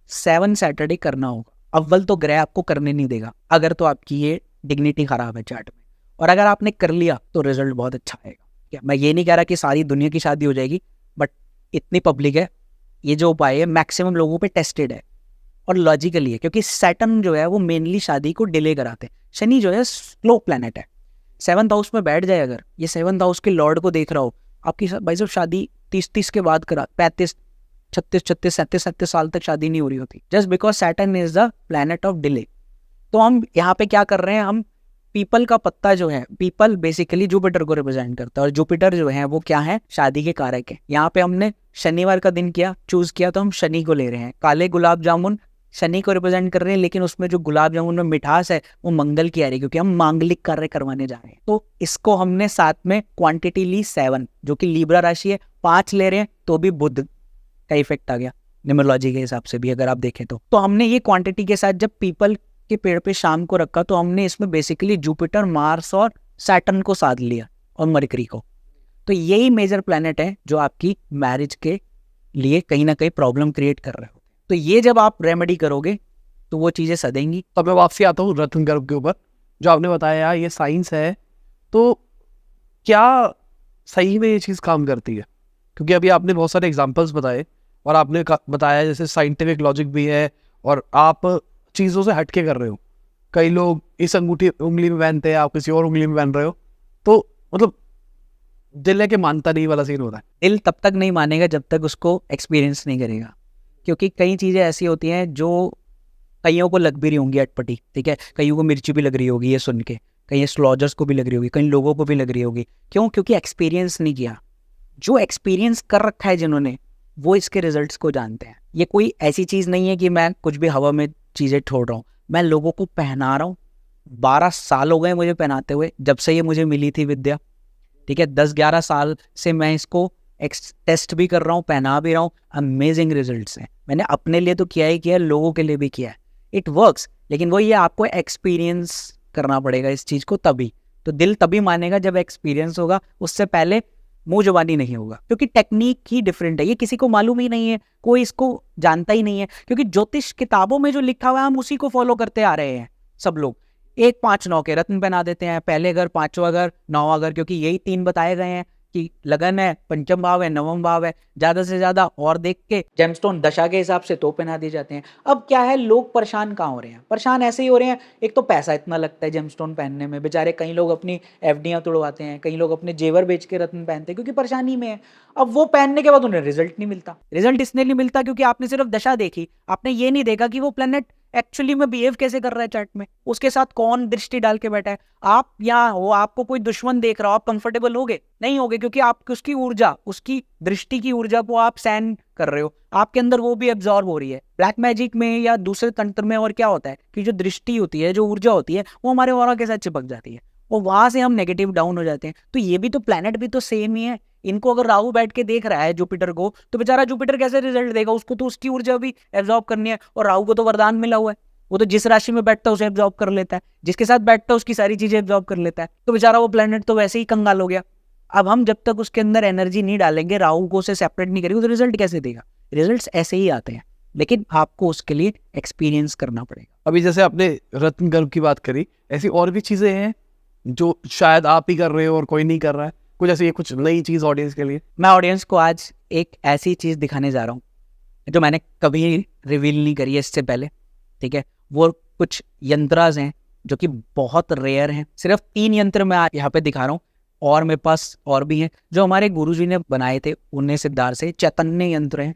7 सैटरडे करना होगा। अव्वल तो ग्रह आपको करने नहीं देगा अगर तो आपकी ये डिग्निटी खराब है चार्ट में, और अगर आपने कर लिया तो रिजल्ट बहुत अच्छा आएगा। क्या मैं ये नहीं कह रहा कि सारी दुनिया की शादी हो जाएगी, बट इतनी पब्लिक है, ये जो उपाय है मैक्सिमम लोगों पे टेस्टेड है और लॉजिकली है, क्योंकि सैटर्न जो है वो मेनली शादी को डिले कराते हैं। शनि जो है स्लो प्लैनेट है, 7th हाउस में बैठ जाए, अगर ये 7th हाउस के लॉर्ड को देख रहा हो, आपकी भाई साहब शादी 30 के बाद करा, 35, 36, 37 साल तक शादी नहीं हो रही होती, just because Saturn is the planet of delay. तो हम यहाँ पे क्या कर रहे हैं, हम पीपल का पत्ता जो है, पीपल बेसिकली जुपिटर को रिप्रेजेंट करता है, और जुपिटर जो है वो क्या है, शादी के कारक है। यहाँ पे हमने शनिवार का दिन किया, चूज किया, तो हम शनि को ले रहे हैं। काले गुलाब जामुन शनि को रिप्रेजेंट कर रहे हैं, लेकिन उसमें जो गुलाब जामुन में मिठास है वो मंगल की आ रही है, क्योंकि हम मांगलिक कार्य करवाने जा रहे हैं। तो इसको हमने साथ में क्वांटिटी ली 7, जो कि लीब्रा राशि है, 5 ले रहे हैं तो भी बुध का इफेक्ट आ गया न्यूमरोलॉजी के हिसाब से भी अगर आप देखें तो हमने ये क्वांटिटी के साथ जब पीपल के पेड़ पे शाम को रखा, तो हमने इसमें बेसिकली जुपिटर, मार्स और सैटर्न को साध लिया, और मरकरी को। तो यही मेजर प्लैनेट है जो आपकी मैरिज के लिए कहीं ना कहीं प्रॉब्लम क्रिएट कर रहे हो। तो ये जब आप रेमेडी करोगे तो वो चीजें सदेंगी। अब मैं वापसी आता हूँ रत्न गर्भ के ऊपर, जो आपने बताया ये साइंस है, तो क्या सही में ये चीज़ काम करती है? क्योंकि अभी आपने बहुत सारे एग्जांपल्स बताए, और आपने बताया जैसे साइंटिफिक लॉजिक भी है, और आप चीज़ों से हटके कर रहे हो, कई लोग इस अंगूठी उंगली में पहनते हैं, आप किसी और उंगली में पहन रहे हो, तो मतलब दिल है कि मानता नहीं वाला सीन होता है। दिल तब तक नहीं मानेगा जब तक उसको एक्सपीरियंस नहीं करेगा, क्योंकि कई चीज़ें ऐसी होती हैं जो कईयों को लग भी रही होंगी अटपटी, ठीक है, कईयों को मिर्ची भी लग रही होगी ये सुन के, कई एस्ट्रोलॉजर्स को भी लग रही होगी, कई लोगों को भी लग रही होगी। क्यों? क्योंकि एक्सपीरियंस नहीं किया। जो एक्सपीरियंस कर रखा है जिन्होंने, वो इसके रिजल्ट्स को जानते हैं। ये कोई ऐसी चीज़ नहीं है कि मैं कुछ भी हवा में चीज़ें छोड़ रहा हूँ, मैं लोगों को पहना रहा हूँ। 12 साल हो गए मुझे पहनाते हुए, जब से ये मुझे मिली थी विद्या, ठीक है, 10-11 साल से मैं इसको टेस्ट भी कर रहा हूँ, पहना भी रहा हूँ। अमेजिंग रिजल्ट्स हैं। मैंने अपने लिए तो किया ही किया, लोगों के लिए भी किया है। इट वर्क्स, लेकिन वो ये आपको एक्सपीरियंस करना पड़ेगा इस चीज़ को, तभी तो दिल तभी मानेगा जब एक्सपीरियंस होगा, उससे पहले मुंह जुबानी नहीं होगा। क्योंकि टेक्निक ही डिफरेंट है, ये किसी को मालूम ही नहीं है, कोई इसको जानता ही नहीं है। क्योंकि ज्योतिष किताबों में जो लिखा हुआ है हम उसी को फॉलो करते आ रहे हैं सब लोग। 1 5 9 के रत्न बना देते हैं, पहले घर, पांचवा घर, नौवां घर, क्योंकि यही 3 बताए गए हैं कि लगन है, पंचम भाव है, नवम भाव है, ज्यादा से ज्यादा और देख के जेमस्टोन दशा के हिसाब से तो पहना दिए जाते हैं। अब क्या है, लोग परेशान कहाँ हो रहे हैं? परेशान ऐसे ही हो रहे हैं, एक तो पैसा इतना लगता है जेमस्टोन पहनने में, बेचारे कई लोग अपनी एफडियां तुड़वाते हैं, कई लोग अपने जेवर बेच के रत्न पहनते हैं क्योंकि परेशानी में है। अब वो पहनने के बाद उन्हें रिजल्ट नहीं मिलता। रिजल्ट इसलिए नहीं मिलता क्योंकि आपने सिर्फ दशा देखी, आपने ये नहीं देखा कि वो प्लेनेट एक्चुअली में बिहेव कैसे कर रहा है चार्ट में, उसके साथ कौन दृष्टि डाल के बैठा है। आप यहाँ हो, आपको कोई दुश्मन देख रहा हो, आप कंफर्टेबल होगे? नहीं होगे, क्योंकि आप उसकी ऊर्जा, उसकी दृष्टि की ऊर्जा को आप सहन कर रहे हो, आपके अंदर वो भी एब्जॉर्ब हो रही है। ब्लैक मैजिक में या दूसरे तंत्र में और क्या होता है कि जो दृष्टि होती है, जो ऊर्जा होती है, वो हमारे ऑरा के साथ चिपक जाती है और वहां से हम नेगेटिव डाउन हो जाते हैं। तो ये भी तो प्लेनेट भी तो सेम ही है। इनको अगर राहु बैठ के देख रहा है जुपिटर को, तो बेचारा जुपिटर कैसे रिजल्ट देगा? उसको तो उसकी ऊर्जा भी एब्जॉर्ब करनी है, और राहु को तो वरदान मिला हुआ है, वो तो जिस राशि में बैठता है उसे एब्जॉर्ब कर लेता है, जिसके साथ बैठता है उसकी सारी चीजें एब्जॉर्ब कर लेता है। तो बेचारा वो प्लेनेट तो वैसे ही कंगाल हो गया। अब हम जब तक उसके अंदर एनर्जी नहीं डालेंगे, राहु को उसे सेपरेट नहीं करेंगे, तो रिजल्ट कैसे देगा? रिजल्ट्स ऐसे ही आते हैं, लेकिन आपको उसके लिए एक्सपीरियंस करना पड़ेगा। अभी जैसे आपने रत्न गर्भ की बात करी, ऐसी और भी चीजें हैं जो शायद आप ही कर रहे हो और कोई नहीं कर रहा है, कुछ ऐसी कुछ नई चीज ऑडियंस के लिए? मैं ऑडियंस को आज एक ऐसी चीज दिखाने जा रहा हूँ जो मैंने कभी रिवील नहीं करी है इससे पहले, ठीक है। वो कुछ यंत्रास हैं जो कि बहुत रेयर हैं। सिर्फ 3 यंत्र मैं यहाँ पे दिखा रहा हूँ, और मेरे पास और भी हैं जो हमारे गुरुजी ने बनाए थे, उन्हें सिद्धार्थ से चैतन्य यंत्र हैं।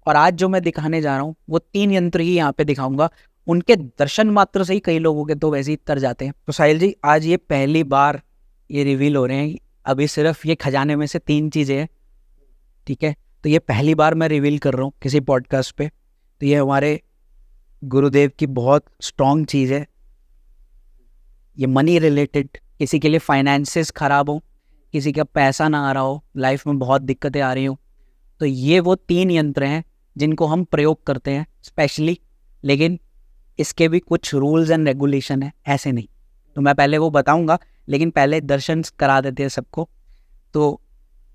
और आज जो मैं दिखाने जा रहा हूँ वो 3 यंत्र ही यहाँ पे दिखाऊंगा। उनके दर्शन मात्र से ही कई लोगों के तो वैसे ही तर जाते हैं। तो साहिल जी, आज ये पहली बार ये रिवील हो रहे हैं। अभी सिर्फ ये खजाने में से 3 चीजें हैं, ठीक है। तो ये पहली बार मैं रिवील कर रहा हूँ किसी पॉडकास्ट पे। तो ये हमारे गुरुदेव की बहुत स्ट्रॉन्ग चीज़ है। ये मनी रिलेटेड, किसी के लिए फाइनेंसेस खराब हो, किसी का पैसा ना आ रहा हो, लाइफ में बहुत दिक्कतें आ रही हो, तो ये वो 3 यंत्र हैं जिनको हम प्रयोग करते हैं स्पेशली। लेकिन इसके भी कुछ रूल्स एंड रेगुलेशन है, ऐसे नहीं। तो मैं पहले वो बताऊंगा, लेकिन पहले दर्शन करा देते हैं सबको। तो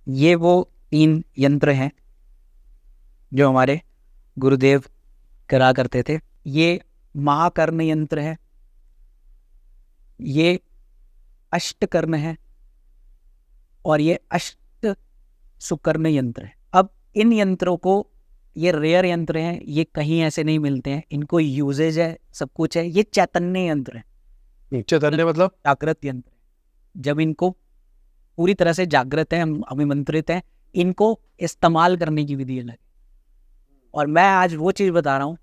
ये वो 3 यंत्र हैं जो हमारे गुरुदेव करा करते थे। ये महाकर्ण यंत्र है, ये अष्टकर्ण है, और ये अष्ट सुकर्ण यंत्र है। अब इन यंत्रों को, ये रेयर यंत्र हैं, ये कहीं ऐसे नहीं मिलते हैं, इनको यूजेज है, सब कुछ है। ये चैतन्य यंत्र है। चैतन्य मतलब जागृत यंत्र है। जब इनको पूरी तरह से जागृत है, हम अभिमंत्रित हैं, इनको इस्तेमाल करने की विधि अलग है। और मैं आज वो चीज़ बता रहा हूँ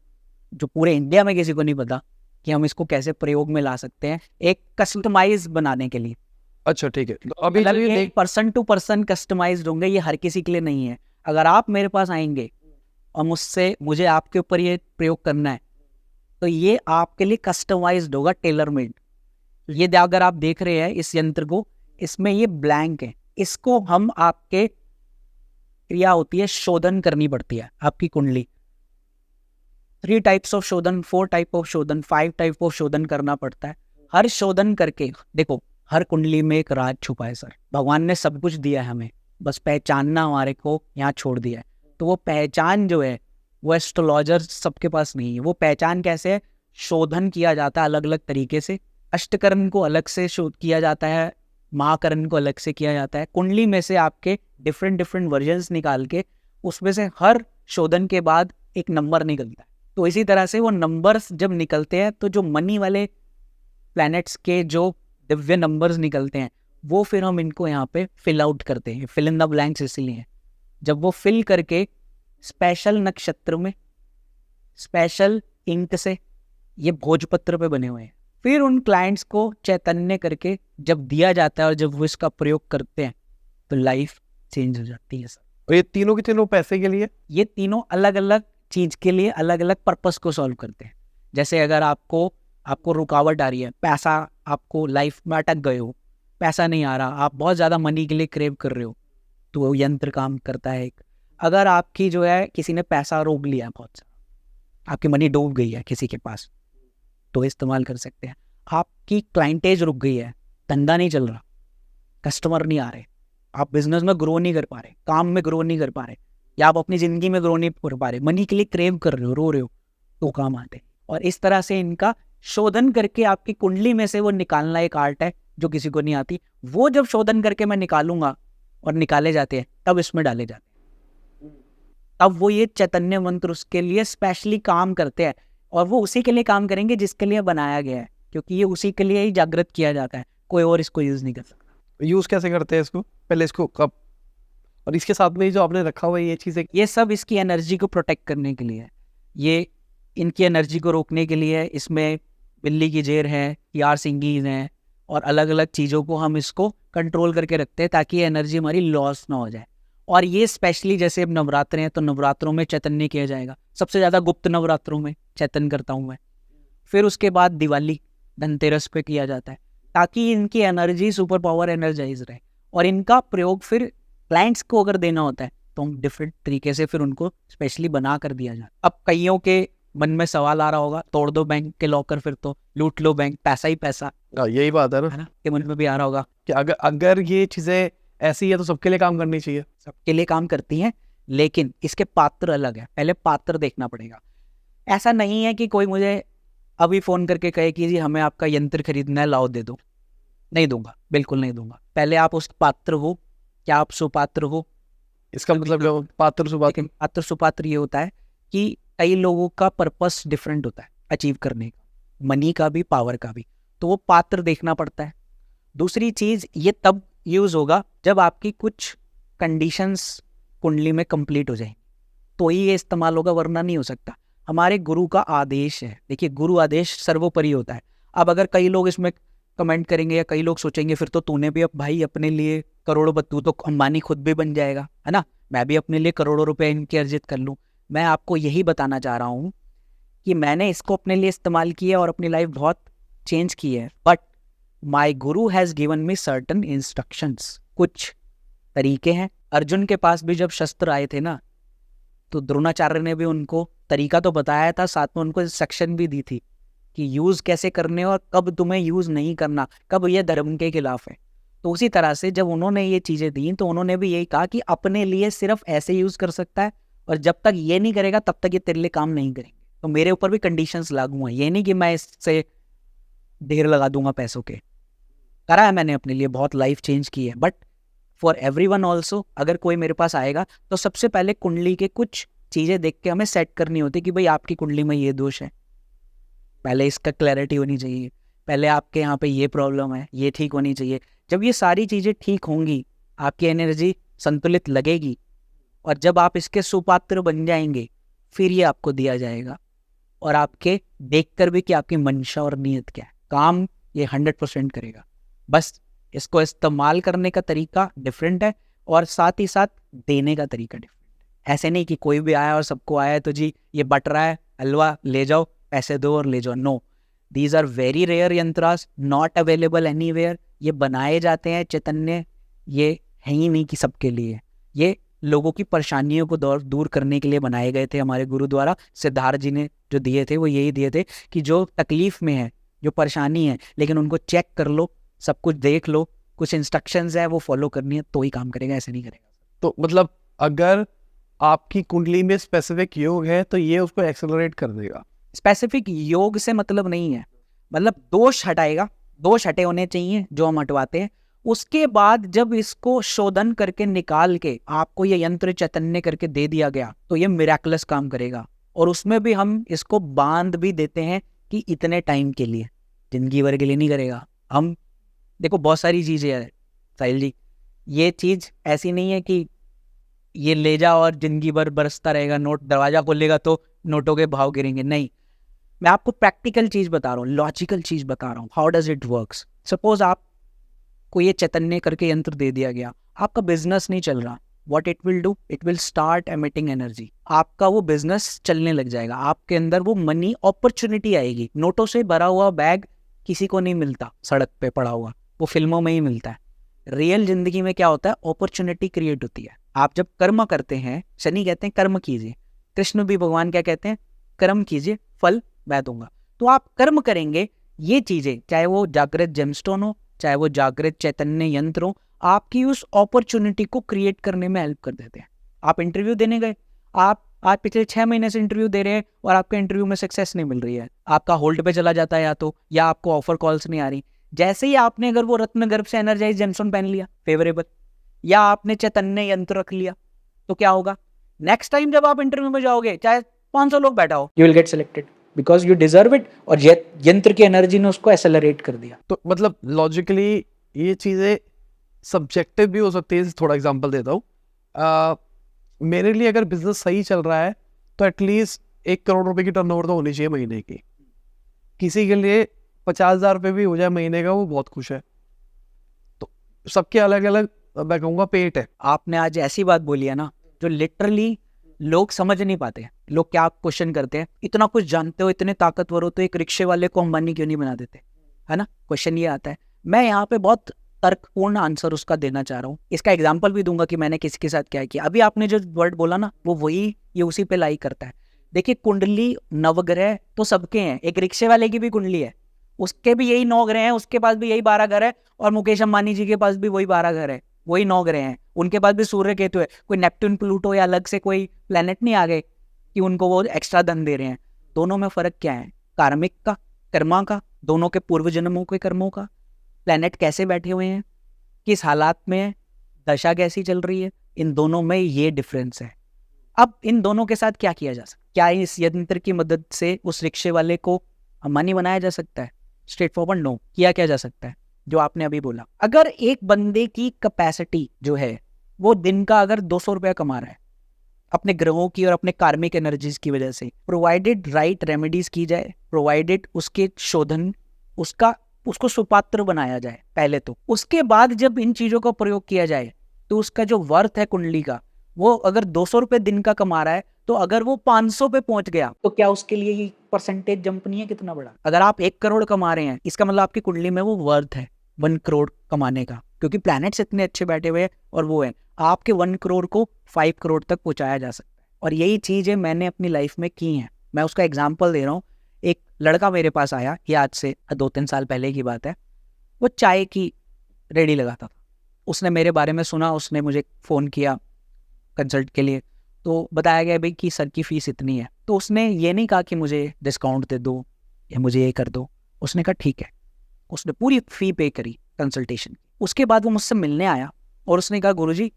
जो पूरे इंडिया में किसी को नहीं पता, कि हम इसको कैसे प्रयोग में ला सकते हैं एक कस्टमाइज बनाने के लिए। अच्छा, ठीक है। तो अभी जो ये पर्सन टू पर्सन कस्टमाइज्ड होंगे, ये हर किसी के लिए नहीं है। अगर आप मेरे पास आएंगे और मुझे आपके ऊपर ये प्रयोग करना है, तो ये आपके लिए कस्टमाइज्ड होगा, टेलर मेड। ये अगर आप देख रहे हैं इस यंत्र को, इसमें ये ब्लैंक है, इसको हम आपके क्रिया होती है, शोधन करनी पड़ती है आपकी कुंडली। 3 टाइप्स ऑफ शोधन, 4 टाइप ऑफ शोधन, 5 टाइप ऑफ शोधन करना पड़ता है। हर शोधन करके देखो, हर कुंडली में एक राज छुपा है सर। भगवान ने सब कुछ दिया है हमें, बस पहचानना हमारे को यहाँ छोड़ दिया है। तो वो पहचान जो है वो एस्ट्रोलॉजर सबके पास नहीं है। वो पहचान कैसे है? शोधन किया जाता है अलग अलग तरीके से। अष्टकर्ण को अलग से शोध किया जाता है, महाकर्ण को अलग से किया जाता है। कुंडली में से आपके डिफरेंट वर्जन्स निकाल के उसमें से हर शोधन के बाद एक नंबर निकलता है। तो इसी तरह से वो नंबर्स जब निकलते हैं, तो जो मनी वाले प्लैनेट्स के जो दिव्य नंबर्स निकलते हैं वो फिर हम इनको यहाँ पे फिल आउट करते हैं। फिल इन द ब्लैंक्स इसलिए जब वो फिल करके स्पेशल नक्षत्र में स्पेशल इंक से ये भोजपत्र पे बने हुए हैं, फिर उन क्लाइंट्स को चैतन्य करके जब दिया जाता है और जब वो इसका प्रयोग करते हैं तो लाइफ चेंज हो जाती है सर। और ये तीनों के तीनों पैसे के लिए? ये तीनों अलग अलग चीज के लिए अलग अलग पर्पस को सॉल्व करते हैं। जैसे अगर आपको रुकावट आ रही है, पैसा, आपको लाइफ में अटक गए हो, पैसा नहीं आ रहा, आप बहुत ज़्यादा मनी के लिए क्रेव कर रहे हो, तो वो यंत्र काम करता है एक। अगर आपकी जो है किसी ने पैसा रोक लिया, बहुत सारा आपकी मनी डूब गई है किसी के पास, तो इस्तेमाल कर सकते हैं। आपकी क्लाइंटेज रुक गई है, धंधा नहीं चल रहा, कस्टमर नहीं आ रहे, आप बिजनेस में ग्रो नहीं कर पा रहे, काम में ग्रो नहीं कर पा रहे, या आप अपनी ज़िंदगी में ग्रो नहीं कर पा रहे, मनी के लिए क्रेव कर रहे हो, रो रहे हो, तो काम आते हैं। और इस तरह से इनका शोधन करके आपकी कुंडली में से वो निकालना एक आर्ट है जो किसी को नहीं आती। वो जब शोधन करके मैं निकालूंगा और निकाले जाते हैं तब इसमें डाले जाते हैं, तब वो ये चैतन्य मंत्र उसके लिए स्पेशली काम करते हैं। और वो उसी के लिए काम करेंगे जिसके लिए बनाया गया है, क्योंकि ये उसी के लिए ही जागृत किया जाता है, कोई और इसको यूज नहीं कर सकता। यूज कैसे करते हैं इसको? पहले इसको कब, और इसके साथ में जो आपने रखा हुआ है ये चीजें, ये सब इसकी एनर्जी को प्रोटेक्ट करने के लिए है, ये इनकी एनर्जी को रोकने के लिए है। इसमें बिल्ली की जेर है, यार सिंगीज हैं, और अलग अलग चीज़ों को हम इसको कंट्रोल करके रखते हैं ताकि एनर्जी हमारी लॉस ना हो जाए। और ये स्पेशली जैसे अब नवरात्र हैं तो नवरात्रों में चैतन्य किया जाएगा, सबसे ज़्यादा गुप्त नवरात्रों में चैतन्य करता हूँ मैं। फिर उसके बाद दिवाली, धनतेरस पे किया जाता है, ताकि इनकी एनर्जी सुपर पावर एनर्जाइज रहे। और इनका प्रयोग फिर क्लाइंट्स को अगर देना होता है तो हम डिफरेंट तरीके से फिर उनको स्पेशली बना कर दिया जाता है। अब कईयों के मन में सवाल आ रहा होगा, तोड़ दो बैंक के लॉकर, फिर तो लूट लो बैंक, पैसा ही पैसा, यही बात है है ना, के मन में भी आ रहा होगा कि अगर ये चीजें ऐसी है तो सबके लिए काम करनी चाहिए। सबके लिए काम करती हैं, लेकिन इसके पात्र अलग है, पहले पात्र देखना पड़ेगा। ऐसा नहीं है कि कोई मुझे अभी फ़ोन करके कहे कि जी हमें आपका यंत्र खरीदना है, लाओ दे दो, नहीं दूंगा, बिल्कुल नहीं दूंगा। पहले आप उस पात्र हो, क्या आप सुपात्र हो? इसका मतलब पात्र सुपात्र, पात्र सुपात्र ये होता है कि कई लोगों का पर्पस डिफरेंट होता है अचीव करने का, मनी का भी, पावर का भी, तो वो पात्र देखना पड़ता है। दूसरी चीज़, ये तब यूज़ होगा जब आपकी कुछ कंडीशंस कुंडली में कंप्लीट हो जाए तो ही ये इस्तेमाल होगा, वरना नहीं हो सकता। हमारे गुरु का आदेश है, देखिए गुरु आदेश सर्वोपरि होता है। अब अगर कई लोग इसमें कमेंट करेंगे या कई लोग सोचेंगे फिर तो तूने भी अब भाई अपने लिए करोड़पति, तू तो अंबानी खुद भी बन जाएगा, है ना, मैं भी अपने लिए करोड़ों रुपए इनके अर्जित कर लूँ। मैं आपको यही बताना चाह रहा हूँ कि मैंने इसको अपने लिए इस्तेमाल किया और अपनी लाइफ बहुत चेंज की है, but my Guru has given me certain instructions, कुछ तरीके हैं। अर्जुन के पास भी जब शस्त्र आए थे ना, तो द्रोणाचार्य ने भी उनको तरीका तो बताया था, साथ में उनको इंस्ट्रक्शन भी दी थी कि यूज़ कैसे करने और कब तुम्हें यूज़ नहीं करना, कब ये धर्म के खिलाफ है। तो उसी तरह से जब उन्होंने ये चीज़ें दी तो उन्होंने भी यही कहा कि अपने लिए सिर्फ ऐसे यूज़ कर सकता है, और जब तक ये नहीं करेगा तब तक ये तेरे लिए काम नहीं करेंगे। तो मेरे ऊपर भी कंडीशंस लागू हैं, ये नहीं कि मैं इससे ढेर लगा दूंगा पैसों के। करा है मैंने अपने लिए, बहुत लाइफ चेंज की है, बट फॉर एवरीवन ऑल्सो अगर कोई मेरे पास आएगा तो सबसे पहले कुंडली के कुछ चीज़ें देख के हमें सेट करनी होती है कि भाई आपकी कुंडली में ये दोष है, पहले इसका क्लैरिटी होनी चाहिए, पहले आपके यहाँ पे ये प्रॉब्लम है, ये ठीक होनी चाहिए। जब ये सारी चीज़ें ठीक होंगी, आपकी एनर्जी संतुलित लगेगी, और जब आप इसके सुपात्र बन जाएंगे फिर ये आपको दिया जाएगा, और आपके देखकर भी कि आपकी मंशा और नीयत क्या है, काम ये 100% करेगा। बस इसको इस्तेमाल करने का तरीका डिफरेंट है और साथ ही साथ देने का तरीका डिफरेंट है। ऐसे नहीं कि कोई भी आया और सबको आया है तो जी ये बट रहा है हलवा, ले जाओ, पैसे दो और ले जाओ। No, these are very rare yantras, not available anywhere. ये बनाए जाते हैं चैतन्य, ये है ही नहीं कि सबके लिए, ये लोगों की परेशानियों को दूर करने के लिए बनाए गए थे। हमारे गुरु द्वारा सिद्धार्थ जी ने जो दिए थे वो यही दिए थे कि जो तकलीफ में है, जो परेशानी है, लेकिन उनको चेक कर लो, सब कुछ देख लो, कुछ इंस्ट्रक्शंस है वो फॉलो करनी है तो ही काम करेगा, ऐसे नहीं करेगा। तो मतलब अगर आपकी कुंडली में स्पेसिफिक योग है तो ये उसको एक्सेलरेट कर देगा। स्पेसिफिक योग से मतलब नहीं है, मतलब दोष हटाएगा, दोष हटे होने चाहिए जो हम हटवाते हैं। उसके बाद जब इसको शोधन करके निकाल के आपको ये यंत्र चैतन्य करके दे दिया गया तो ये मिराकुलस काम करेगा। और उसमें भी हम इसको बांध भी देते हैं कि इतने टाइम के लिए, जिंदगी भर के लिए नहीं करेगा। हम देखो बहुत सारी चीज़ें हैं साहिल जी, ये चीज़ ऐसी नहीं है कि ये ले जा और जिंदगी भर बरसता रहेगा, नोट दरवाजा खोलेगा तो नोटों के भाव गिरेंगे, नहीं। मैं आपको प्रैक्टिकल चीज़ बता रहा हूँ, लॉजिकल चीज़ बता रहा हूँ, how does it works. Suppose आपको ये चैतन्य करके यंत्र दे दिया गया, आपका बिजनेस नहीं चल रहा, what it will do, it will start emitting energy, आपका वो बिजनेस चलने लग जाएगा, आपके अंदर वो मनी अपॉर्चुनिटी आएगी। नोटों से भरा हुआ बैग किसी को नहीं मिलता सड़क पे पड़ा हुआ, वो फिल्मों में ही मिलता है। रियल जिंदगी में क्या होता है, अपॉर्चुनिटी क्रिएट होती है। आप जब कर्म करते हैं, शनि कहते हैं कर्म कीजिए, कृष्ण भी भगवान क्या कहते हैं, कर्म कीजिए फल मैं दूंगा। तो आप कर्म करेंगे, ये चीजें चाहे वो जागृत जेमस्टोन हो, चाहे वो जागृत चैतन्य यंत्र हो, आपकी उस अपॉर्चुनिटी को क्रिएट करने में हेल्प कर देते हैं। आप इंटरव्यू देने गए, आप आज पिछले 6 महीने से इंटरव्यू दे रहे हैं और आपके इंटरव्यू में सक्सेस नहीं मिल रही है, आपका होल्ड पे चला जाता है या तो, या आपको ऑफर कॉल्स नहीं आ रही। जैसे ही आपने अगर वो रत्न गर्भ से एनर्जाइज जेमस्टोन पहन लिया फेवरेबल, या आपने चैतन्य यंत्र रख लिया, तो क्या होगा, नेक्स्ट टाइम जब आप इंटरव्यू में जाओगे, चाहे 500 लोग बैठा हो, you will get selected because you deserve it, और यंत्र की एनर्जी ने उसको एक्सेलरेट कर दिया। तो मतलब लॉजिकली ये चीज़ें सब्जेक्टिव भी हो सकती है। थोड़ा एग्जांपल देता हूँ, मेरे लिए अगर बिजनेस सही चल रहा है तो एटलीस्ट 1 करोड़ रुपए की टर्नओवर तो होनी चाहिए महीने की। किसी के लिए 50,000 रुपये भी हो जाए महीने का, वो बहुत खुश है। तो सबके अलग अलग मैं कहूँगा पेट है। आपने आज ऐसी बात बोली है ना जो लिटरली लोग समझ नहीं पाते। लोग क्या क्वेश्चन करते हैं, इतना कुछ जानते हो, इतने ताकतवर हो, तो एक रिक्शे वाले को अंबानी क्यों नहीं बना देते, है ना, क्वेश्चन ये आता है। मैं यहाँ पे बहुत तर्कपूर्ण आंसर उसका देना चाह रहा हूँ। इसका एग्जाम्पल भी दूंगा कि मैंने किसी के साथ क्या किया। अभी आपने जो वर्ड बोला ना, वो वही ये उसी पे लाई करता है। देखिए कुंडली नवग्रह तो सबके हैं, एक रिक्शे वाले की भी कुंडली है, उसके भी यही 9 ग्रह हैं, उसके पास भी यही 12 घर है, और मुकेश अंबानी जी के पास भी वही 12 घर है, वही 9 ग्रह हैं, उनके पास भी सूर्य केतु है। कोई नेपट्टून प्लूटो या अलग से कोई प्लेनेट नहीं आ गए कि उनको वो एक्स्ट्रा धन दे रहे हैं। दोनों में फर्क क्या है, कार्मिक का, कर्मा का, दोनों के पूर्व जन्मों के कर्मों का, प्लेनेट कैसे बैठे हुए हैं, किस हालात में है, दशा कैसी चल रही है, इन दोनों में ये डिफरेंस है। अब इन दोनों के साथ क्या किया जा सकता है, क्या इस यंत्र की मदद से उस रिक्शे वाले को अंबानी बनाया जा सकता है? Straightforward no. किया क्या जा सकता है, जो आपने अभी बोला, अगर एक बंदे की कैपेसिटी जो है वो दिन का अगर 200 रुपया कमा रहा है अपने ग्रहों की और अपने कार्मिक एनर्जीज की वजह से, प्रोवाइडेड राइट रेमेडीज की जाए, प्रोवाइडेड उसके शोधन, उसको सुपात्र बनाया जाए पहले तो, उसके बाद जब इन चीजों का प्रयोग किया जाए तो उसका जो वर्थ है कुंडली का, वो अगर 200 रुपये दिन का कमा रहा है, तो अगर वो 500 पे पहुंच गया तो क्या उसके लिए ये परसेंटेज जंप नहीं है कितना बड़ा? अगर आप 1 करोड़ कमा रहे हैं, इसका मतलब आपकी कुंडली में वो वर्थ है 1 करोड़ कमाने का, क्योंकि प्लैनेट्स इतने अच्छे बैठे हुए हैं और वो है आपके 1 करोड़ को 5 करोड़ तक पहुंचाया जा सकता है। और यही चीजें मैंने अपनी लाइफ में की हैं। मैं उसका एग्जाम्पल दे रहा हूँ। एक लड़का मेरे पास आया, ये आज से 2-3 साल पहले की बात है, वो चाय की रेडी लगाता था। उसने मेरे बारे में सुना, उसने मुझे फ़ोन किया कंसल्ट के लिए, तो बताया गया भाई कि सर की फ़ीस इतनी है। तो उसने ये नहीं कहा कि मुझे डिस्काउंट दे दो या मुझे ये कर दो, उसने कहा ठीक है। उसने पूरी फ़ी पे करी कंसल्टेशन की। उसके बाद वो मुझसे मिलने आया और उसने कहा गुरुजी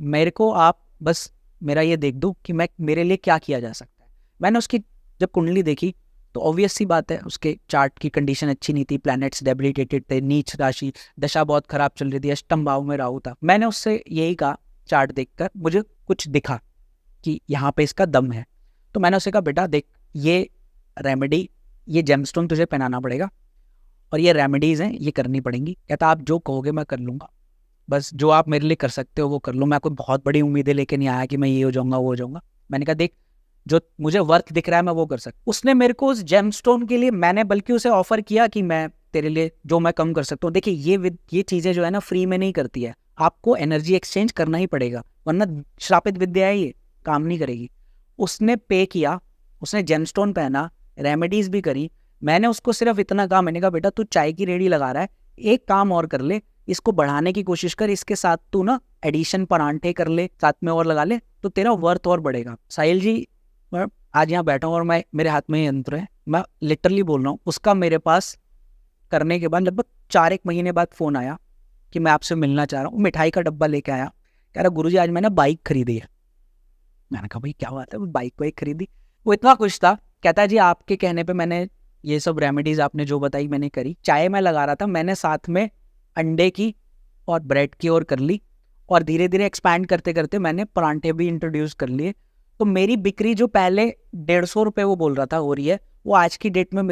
मेरे को आप बस मेरा ये देख दो कि मैं मेरे लिए क्या किया जा सकता है। मैंने उसकी जब कुंडली देखी तो ऑब्वियस सी बात है, उसके चार्ट की कंडीशन अच्छी नहीं थी, प्लैनेट्स डेबिलिटेटेड थे, नीच राशि, दशा बहुत खराब चल रही थी, अष्टम भाव में राहु था। मैंने उससे यही कहा, चार्ट देखकर मुझे कुछ दिखा कि यहाँ पे इसका दम है। तो मैंने उससे कहा बेटा देख, ये रेमेडी, ये जेमस्टोन तुझे पहनाना पड़ेगा और ये रेमेडीज़ हैं, ये करनी पड़ेंगी। कहता आप जो कहोगे मैं कर लूँगा, बस जो आप मेरे लिए कर सकते हो वो कर लो। मैं कोई बहुत बड़ी उम्मीदें लेके नहीं आया कि मैं ये हो जाऊँगा वो हो जाऊँगा। मैंने कहा देख, जो मुझे वर्थ दिख रहा है मैं वो कर सकता। उसने मेरे को उस जेमस्टोन के लिए, मैंने बल्कि उसे ऑफर किया कि मैं तेरे लिए जो मैं कम कर सकता हूँ। देखिए ये चीज़ें जो है ना फ्री में नहीं करती है, आपको एनर्जी एक्सचेंज करना ही पड़ेगा, वरना श्रापित विद्या है, ये काम नहीं करेगी। उसने पे किया, उसने जेमस्टोन पहना, रेमेडीज भी करी। मैंने उसको सिर्फ इतना कहा, मैंने कहा बेटा तू चाय की रेडी लगा रहा है, एक काम और कर ले, इसको बढ़ाने की कोशिश कर, इसके साथ तू ना एडिशन परांठे कर ले, साथ में और लगा ले, तो तेरा वर्थ और बढ़ेगा। साहिल जी मैं आज यहाँ बैठा हूँ और मेरे हाथ में यंत्र है, मैं लिटरली बोल रहा हूँ। उसका मेरे पास करने के बाद लगभग 4-1 महीने बाद फ़ोन आया कि मैं आपसे मिलना चाह रहा हूँ। मिठाई का डब्बा लेके आया, कह रहा गुरुजी आज मैंने बाइक खरीदी है। मैंने कहा भाई क्या बात है, बाइक खरीदी? वो इतना खुश था, कहता है जी आपके कहने पे मैंने ये सब रेमेडीज आपने जो बताई मैंने करी। चाय मैं लगा रहा था, मैंने साथ में अंडे की और ब्रेड की और कर ली, और धीरे धीरे एक्सपैंड करते करते मैंने परांठे भी इंट्रोड्यूस कर लिए। तो मेरी बिक्री जो पहले 150 रुपये वो बोल रहा था हो रही है, वो आज की डेट में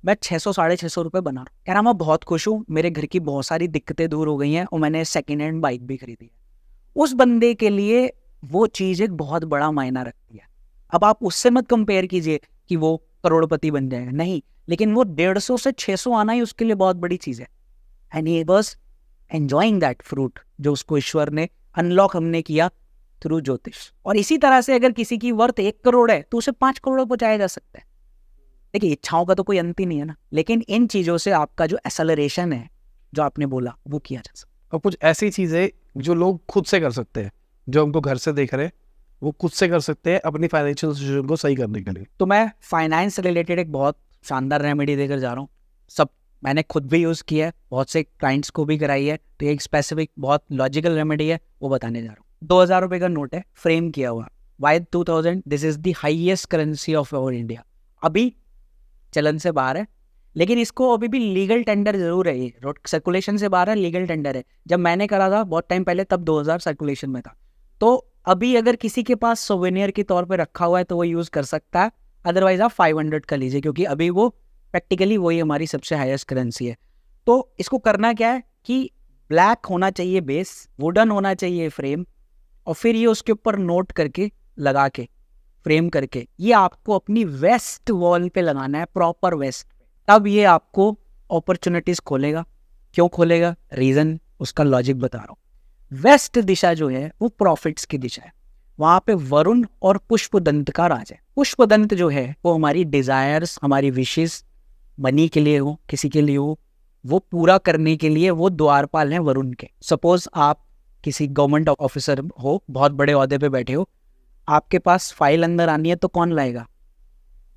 मैं 600 650 रुपये बना रहा हूँ। कह रहा मैं बहुत खुश हूँ, मेरे घर की बहुत सारी दिक्कतें दूर हो गई हैं और मैंने सेकेंड हैंड बाइक भी खरीदी है। उस बंदे के लिए वो चीज़ एक बहुत बड़ा मायना रखती है। अब आप उससे मत कंपेयर कीजिए कि वो करोड़पति बन जाएगा, नहीं, लेकिन वो 150 से 600 आना ही उसके लिए बहुत बड़ी चीज़ है। And he was enjoying that fruit जो उसको ईश्वर ने अनलॉक हमने किया थ्रू ज्योतिष। और इसी तरह से अगर किसी की वर्थ 1 करोड़ है तो उसे 5 करोड़ पहुंचाया जा सकता है। देखिए इच्छाओं का तो कोई अंत ही नहीं है ना, लेकिन इन चीज़ों से आपका जो एक्सेलरेशन है जो आपने बोला वो किया जा सकता है। और कुछ ऐसी चीज़ें जो लोग खुद से कर सकते हैं, जो हमको घर से देख रहे हैं, वो खुद से कर सकते हैं अपनी फाइनेंशियल सिचुएशन को सही करने के लिए। तो मैं फाइनेंस रिलेटेड एक बहुत शानदार रेमेडी देकर जा रहा हूँ। सब मैंने खुद भी यूज़ किया है, बहुत से क्लाइंट्स को भी कराई है। तो एक स्पेसिफिक बहुत लॉजिकल रेमेडी है, वो बताने जा रहा हूँ। 2000 रुपये का नोट है, फ्रेम किया हुआ, why 2000, this is the highest currency of our India. अभी चलन से बाहर है, लेकिन इसको अभी भी लीगल टेंडर जरूर है। ये सर्कुलेशन से बाहर है, लीगल टेंडर है। जब मैंने करा था बहुत टाइम पहले, तब 2000 सर्कुलेशन में था। तो अभी अगर किसी के पास सोवेनियर के तौर पे रखा हुआ है तो वो यूज़ कर सकता है, अदरवाइज आप 500 का लीजिए, क्योंकि अभी वो प्रैक्टिकली वही हमारी सबसे हाईएस्ट करेंसी है। तो इसको करना क्या है कि ब्लैक होना चाहिए बेस, वुडन होना चाहिए फ्रेम, और फिर ये उसके ऊपर नोट करके लगा के फ्रेम करके ये आपको अपनी वेस्ट वॉल पे लगाना है, प्रॉपर वेस्ट। तब ये आपको अपॉर्चुनिटीज खोलेगा। क्यों खोलेगा, रीजन उसका लॉजिक बता रहा हूँ। वेस्ट दिशा जो है वो प्रॉफिट्स की दिशा है, वहां पे वरुण और पुष्पदंत का राज है। पुष्पदंत जो है वो हमारी डिजायर्स, हमारी विशेष, मनी के लिए हो, किसी के लिए हो, वो पूरा करने के लिए वो द्वारपाल हैं वरुण के। सपोज आप किसी गवर्नमेंट ऑफिसर हो, बहुत बड़े ओहदे पे बैठे हो, आपके पास फाइल अंदर आनी है तो कौन लाएगा,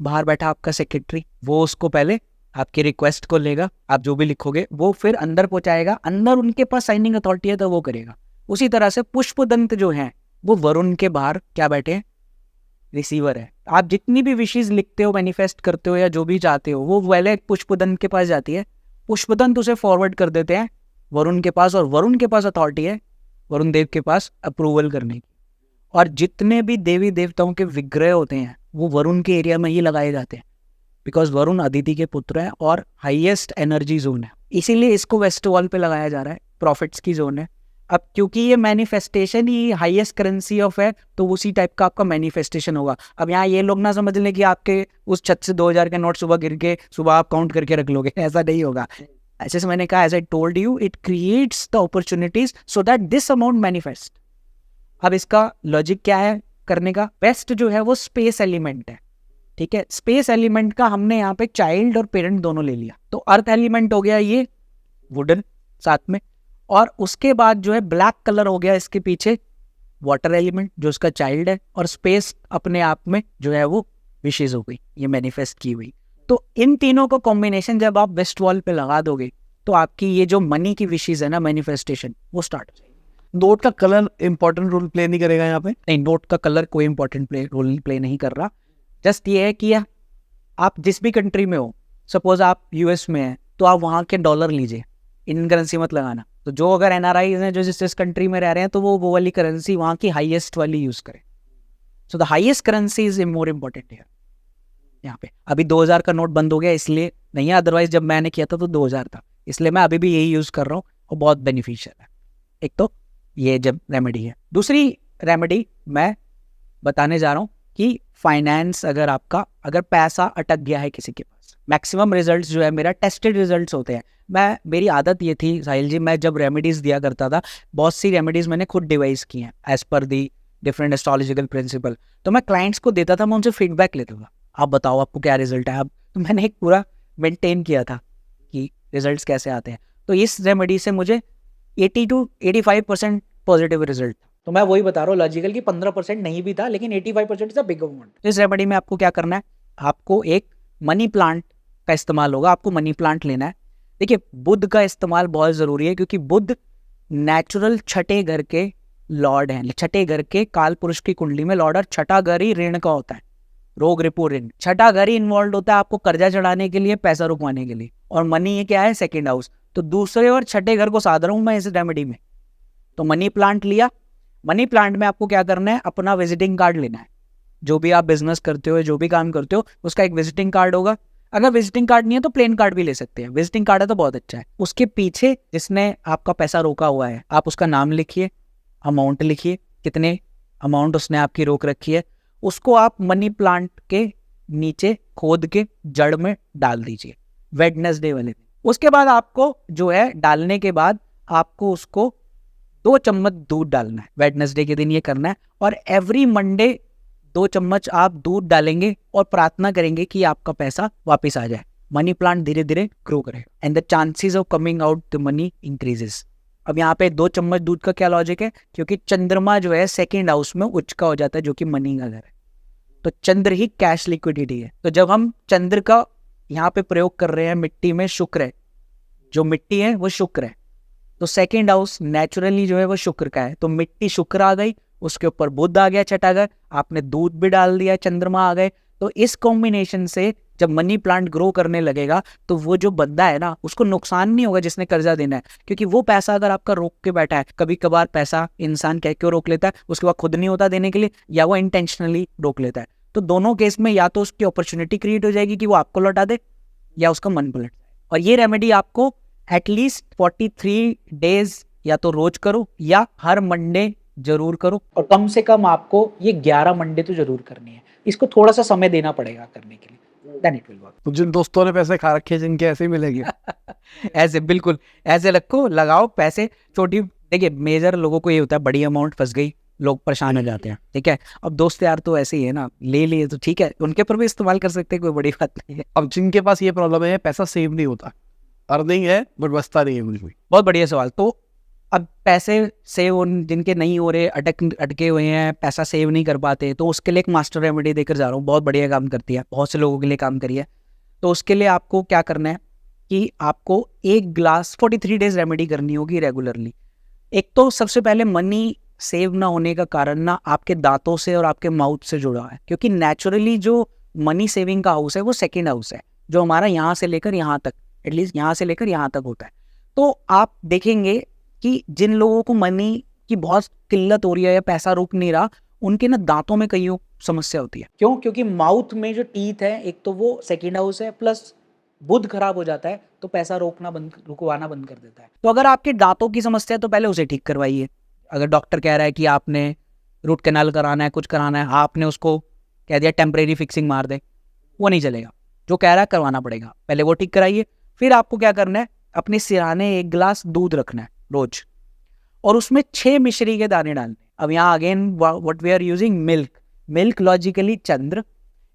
बाहर बैठा आपका सेक्रेटरी। वो उसको पहले आपकी रिक्वेस्ट को लेगा, आप जो भी लिखोगे वो फिर अंदर पहुंचाएगा, अंदर उनके पास साइनिंग अथॉरिटी है तो वो करेगा। उसी तरह से पुष्पदंत जो है वो वरुण के बाहर क्या बैठे हैं, रिसीवर है। आप जितनी भी विशेष लिखते हो, मैनिफेस्ट करते हो या जो भी चाहते हो, वो पहले पुष्पदंत के पास जाती है, पुष्पदंत उसे फॉरवर्ड कर देते हैं वरुण के पास, और वरुण के पास अथॉरिटी है वरुण देव के पास अप्रूवल करने की। और जितने भी देवी देवताओं के विग्रह होते हैं वो वरुण के एरिया में ही लगाए जाते हैं, बिकॉज वरुण अदिति के पुत्र है और हाईएस्ट एनर्जी जोन है, इसीलिए इसको वेस्ट वॉल पे लगाया जा रहा है, प्रॉफिट्स की जोन है। अब क्योंकि ये manifestation he highest currency of है, तो उसी टाइप का आपका मैनिफेस्टेशन होगा। अब यहाँ ये लोग ना समझ लें कि आपके उस छत से 2000 के नोट सुबह गिर के सुबह आप काउंट करके रख लोगे, ऐसा नहीं होगा। ऐसे से मैंने कहा, as I told you, it creates the opportunities so that this amount manifest. अब इसका लॉजिक क्या है करने का, वेस्ट जो है वो स्पेस एलिमेंट है, ठीक है। स्पेस एलिमेंट का हमने यहाँ पे चाइल्ड और पेरेंट दोनों ले लिया, तो अर्थ एलिमेंट हो गया ये वुडन साथ में, और उसके बाद जो है ब्लैक कलर हो गया इसके पीछे वाटर एलिमेंट जो उसका चाइल्ड है, और स्पेस अपने आप में जो है वो विशेष हो गई, ये मैनिफेस्ट की हुई। तो इन तीनों का कॉम्बिनेशन जब आप वेस्ट वॉल पे लगा दोगे तो आपकी ये जो मनी की विशेष है ना, मैनिफेस्टेशन, वो स्टार्ट हो जाएगी। नोट का कलर इंपॉर्टेंट रोल प्ले नहीं करेगा यहाँ पे? नहीं, नोट का कलर कोई इंपॉर्टेंट रोल प्ले नहीं कर रहा। जस्ट ये है कि आप जिस भी कंट्री में हो, सपोज आप यूएस में हैं तो आप वहाँ के डॉलर लीजिए, इंडियन करेंसी मत लगाना। तो जो अगर एनआरआई हैं जो जिस कंट्री में रह रहे हैं, तो वो वाली करेंसी वहाँ की हाईएस्ट वाली यूज़ करें। So the highest currency is more important है यहाँ पे। अभी 2000 का नोट बंद हो गया इसलिए नहीं है, अदरवाइज जब मैंने किया था तो 2000 था, इसलिए मैं अभी भी यही यूज़ कर रहा हूँ और बहुत बेनिफिशियल है। एक तो ये जब रेमेडी है। दूसरी रेमेडी मैं बताने जा रहा हूँ कि फाइनेंस, अगर पैसा अटक गया है किसी के पास, मैक्सिमम रिजल्ट्स जो है मेरा टेस्टेड रिजल्ट्स होते हैं। मेरी आदत ये थी साहिल जी, मैं जब रेमेडीज़ दिया करता था, बहुत सी रेमेडीज़ मैंने खुद डिवाइस की हैं as per the different astrological principal. तो मैं क्लाइंट्स को देता था, मैं उनसे फीडबैक लेता था, आप बताओ आपको क्या रिजल्ट है। अब तो मैंने एक पूरा मेंटेन किया था कि रिजल्ट्स कैसे आते हैं। तो इस रेमेडी से मुझे 80 to 85% पॉजिटिव रिजल्ट था। तो मैं वही बता रहा हूँ लॉजिकल की 15% नहीं भी था, लेकिन 85% इज अ बिग अमाउंट। इस रेमेडी में आपको क्या करना है, आपको एक मनी प्लांट का इस्तेमाल होगा। आपको मनी प्लांट लेना है। देखिए, बुध का इस्तेमाल बहुत ज़रूरी है, क्योंकि बुध नेचुरल छठे घर के लॉर्ड हैं, छठे घर के काल पुरुष की कुंडली में लॉर्ड, और छठा घर ही ऋण का होता है। रोग रिपो ऋण। छठा घर ही इन्वॉल्व होता है आपको कर्जा चढ़ाने के लिए, पैसा रुकवाने के लिए, और मनी ये क्या है, सेकंड हाउस। तो दूसरे और छठे घर को साध रहा हूं मैं इस रेमेडी में। तो मनी प्लांट लिया, मनी प्लांट में आपको क्या करना है, अपना विजिटिंग कार्ड लेना है। जो भी आप बिजनेस करते हो, जो भी काम करते हो, उसका एक विजिटिंग कार्ड होगा। अगर विजिटिंग कार्ड नहीं है तो प्लेन कार्ड भी ले सकते हैं, विजिटिंग कार्ड है तो बहुत अच्छा है। उसके पीछे जिसने आपका पैसा रोका हुआ है, आप उसका नाम लिखिए, अमाउंट लिखिए, कितने अमाउंट उसने आपकी रोक रखी है, उसको आप मनी प्लांट के नीचे खोद के जड़ में डाल दीजिए वेडनेसडे वाले दिन। उसके बाद आपको जो है डालने के बाद आपको उसको 2 चम्मच दूध डालना है, वेडनेसडे के दिन ये करना है। और एवरी मंडे 2 चम्मच आप दूध डालेंगे और प्रार्थना करेंगे कि आपका पैसा वापस आ जाए, मनी प्लांट धीरे धीरे ग्रो करेगा and the chances of coming out the money increases. अब यहाँ पे 2 चम्मच दूध का क्या लॉजिक है, क्योंकि चंद्रमा जो है सेकेंड हाउस में उच्च का हो जाता है, जो कि मनी का घर है। तो चंद्र ही कैश लिक्विडिटी है। तो जब हम चंद्र का यहाँ पे प्रयोग कर रहे हैं, मिट्टी में शुक्र है, जो मिट्टी है वो शुक्र है, तो सेकेंड हाउस नेचुरली जो है वो शुक्र का है। तो मिट्टी शुक्र आ गई, उसके ऊपर बुध आ गया छठा घर, आपने दूध भी डाल दिया, चंद्रमा आ गए। तो इस कॉम्बिनेशन से जब मनी प्लांट ग्रो करने लगेगा तो वो जो बंदा है ना, उसको नुकसान नहीं होगा जिसने कर्जा देना है, क्योंकि वो पैसा अगर आपका रोक के बैठा है, कभी कभार पैसा इंसान कह क्यों रोक लेता है, उसके बाद खुद नहीं होता देने के लिए, या वो इंटेंशनली रोक लेता है। तो दोनों केस में या तो उसकी अपॉर्चुनिटी क्रिएट हो जाएगी कि वो आपको लौटा दे, या उसका मन पलट जाए। और ये रेमेडी आपको एटलीस्ट 43 डेज या तो रोज करो या हर मंडे जरूर करो, और कम से कम आपको ये 11 मंडे तो जरूर करनी है। इसको थोड़ा सा समय देना पड़ेगा करने के लिए, देन इट विल वर्क। तो जिन दोस्तों ने पैसे खा रखे हैं, जिनके ऐसे ही मिलेंगे ऐसे बिल्कुल ऐसे रखो, लगाओ पैसे। छोटी देखिए, मेजर लोगों को ये होता है बड़ी अमाउंट फंस गई, लोग परेशान हो जाते हैं, ठीक है। अब दोस्त यार तो ऐसे ही है ना, ले लिए तो ठीक है, उनके पर भी इस्तेमाल कर सकते हैं, कोई बड़ी बात नहीं है। अब जिनके पास ये प्रॉब्लम है, पैसा सेव नहीं होता, अर्निंग है बट बचता नहीं है कुछ भी। बहुत बढ़िया सवाल। तो अब पैसे सेव जिनके नहीं हो रहे, अटके हुए हैं, पैसा सेव नहीं कर पाते, तो उसके लिए एक मास्टर रेमेडी देकर जा रहा हूँ, बहुत बढ़िया काम करती है, बहुत से लोगों के लिए काम करी है। तो उसके लिए आपको क्या करना है कि आपको 1 ग्लास 43 डेज रेमेडी करनी होगी रेगुलरली। एक तो सबसे पहले मनी सेव ना होने का कारण ना आपके दांतों से और आपके माउथ से जुड़ा है, क्योंकि नेचुरली जो मनी सेविंग का हाउस है वो सेकेंड हाउस है, जो हमारा यहाँ से लेकर यहाँ तक, एटलीस्ट यहाँ से लेकर यहाँ तक होता है। तो आप देखेंगे कि जिन लोगों को मनी की बहुत किल्लत हो रही है या पैसा रुक नहीं रहा, उनके ना दांतों में कई समस्या होती है। क्यों? क्योंकि माउथ में जो टीथ है, एक तो वो सेकेंड हाउस है, प्लस बुध खराब हो जाता है तो पैसा रुकवाना बंद कर देता है। तो अगर आपके दांतों की समस्या है तो पहले उसे ठीक करवाइए। अगर डॉक्टर कह रहा है कि आपने रूट कैनाल कराना है, कुछ कराना है, आपने उसको कह दिया टेम्परेरी फिक्सिंग मार दे, वो नहीं चलेगा। जो कह रहा है करवाना पड़ेगा, पहले वो ठीक कराइए। फिर आपको क्या करना है, अपने सिरहाने 1 गिलास दूध रखना है रोज, और उसमें 6 मिश्री के दाने डालने। अब यहाँ again what we are using, milk logically Chandra,